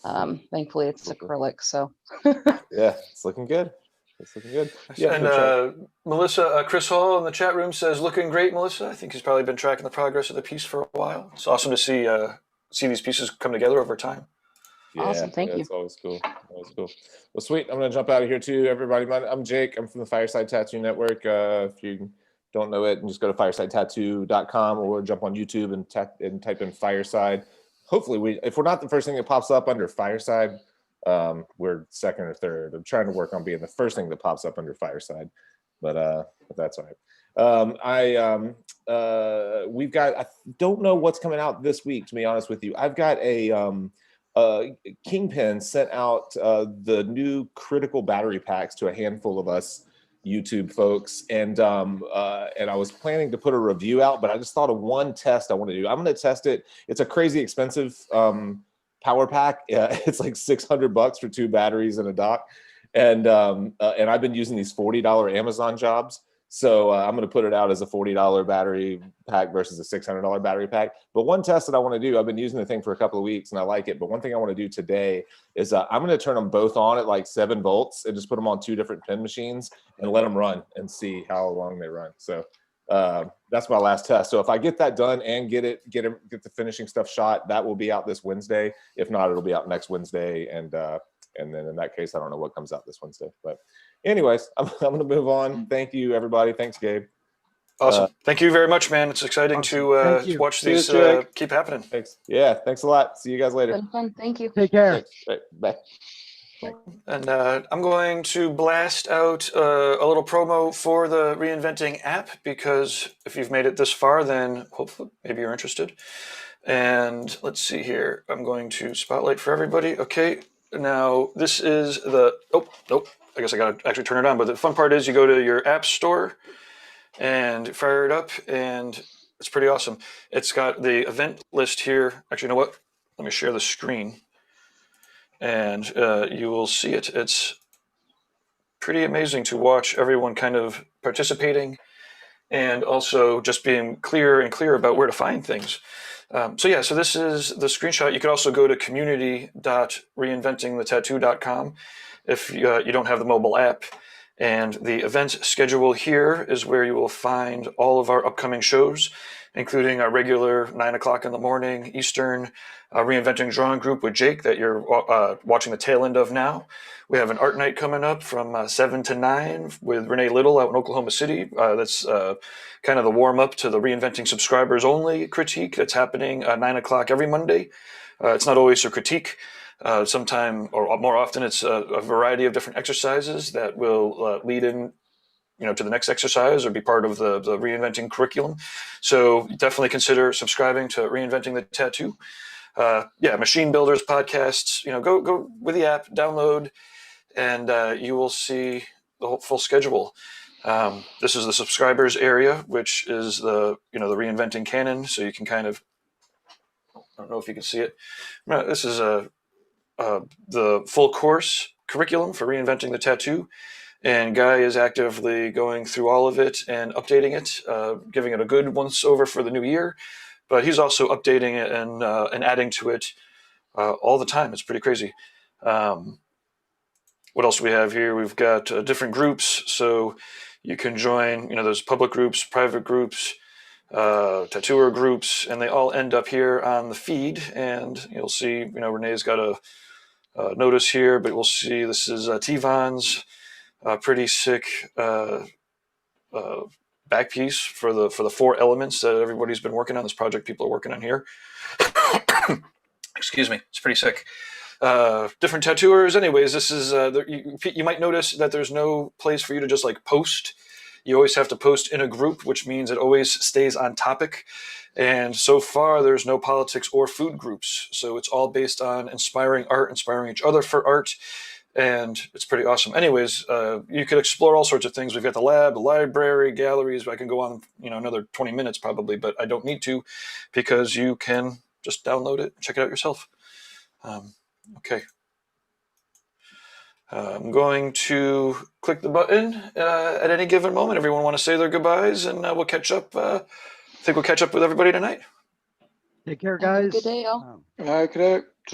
Thankfully it's acrylic, so. Yeah, it's looking good. It's looking good. Yeah, And Melissa, Chris Hall in the chat room says, "Looking great, Melissa." I think he's probably been tracking the progress of the piece for a while. It's awesome to see these pieces come together over time. Awesome, thank you. It's always cool. Always cool. Well, sweet. I'm gonna jump out of here too, everybody. I'm Jake. I'm from the Fireside Tattoo Network. If you don't know it, and just go to firesidetattoo.com or jump on YouTube and type in Fireside. Hopefully, if we're not the first thing that pops up under Fireside, we're second or third. I'm trying to work on being the first thing that pops up under Fireside, but that's all right. We've got, I don't know what's coming out this week, to be honest with you. I've got Kingpin sent out the new critical battery packs to a handful of us YouTube folks, and I was planning to put a review out, but I just thought of one test I want to do. I'm going to test it. It's a crazy expensive power pack. It's like $600 for 2 batteries and a dock, and I've been using these $40 Amazon jobs. So I'm going to put it out as a $40 battery pack versus a $600 battery pack. But one test that I want to do, I've been using the thing for a couple of weeks and I like it. But one thing I want to do today is I'm going to turn them both on at like 7 volts and just put them on 2 different pin machines and let them run and see how long they run. So that's my last test. So if I get that done and get the finishing stuff shot, that will be out this Wednesday. If not, it'll be out next Wednesday. And then in that case, I don't know what comes out this Wednesday. But anyways, I'm going to move on. Thank you, everybody. Thanks, Gabe. Awesome. Thank you very much, man. It's exciting to watch these keep happening. Thanks. Yeah, thanks a lot. See you guys later. Been fun. Thank you. Take care. Thanks. Right, bye. And I'm going to blast out a little promo for the Reinventing app, because if you've made it this far, then hopefully maybe you're interested. And let's see here. I'm going to spotlight for everybody. Okay. Now this is the, nope. I guess I got to actually turn it on. But the fun part is you go to your app store and fire it up, and it's pretty awesome. It's got the event list here. Actually, you know what? Let me share the screen, and you will see it. It's pretty amazing to watch everyone kind of participating and also just being clear about where to find things. So this is the screenshot. You could also go to community.reinventingthetattoo.com if you don't have the mobile app. And the event schedule here is where you will find all of our upcoming shows, including our regular 9 o'clock in the morning Eastern Reinventing Drawing Group with Jake that you're watching the tail end of now. We have an art night coming up from 7 to 9 with Renee Little out in Oklahoma City. That's kind of the warm-up to the Reinventing Subscribers Only critique that's happening 9 o'clock every Monday. It's not always a critique. Sometime or more often it's a variety of different exercises that will lead in to the next exercise or be part of the Reinventing curriculum. So definitely consider subscribing to Reinventing the Tattoo. Machine Builders podcasts, go with the app, download, and you will see the whole full schedule. This is the subscribers area, which is the the Reinventing canon. So you can kind of, I don't know if you can see it. This is the full course curriculum for Reinventing the Tattoo. And Guy is actively going through all of it and updating it, giving it a good once over for the new year. But he's also updating it and adding to it all the time. It's pretty crazy. What else do we have here? We've got different groups. So you can join, those public groups, private groups, tattooer groups, and they all end up here on the feed. And you'll see, Renee's got a notice here, but we'll see this is T-Von's pretty sick back piece for the 4 elements that everybody's been working on. This project people are working on here. Excuse me, it's pretty sick. Different tattooers. Anyways, this is you might notice that there's no place for you to just like post. You always have to post in a group, which means it always stays on topic. And so far, there's no politics or food groups. So it's all based on inspiring art, inspiring each other for art. And it's pretty awesome. Anyways, you could explore all sorts of things. We've got the lab, the library, galleries. I can go on, another 20 minutes probably, but I don't need to because you can just download it, check it out yourself. Okay. I'm going to click the button at any given moment. Everyone want to say their goodbyes, and we'll catch up. I think we'll catch up with everybody tonight. Take care, Have a guys. good day, y'all. Okay.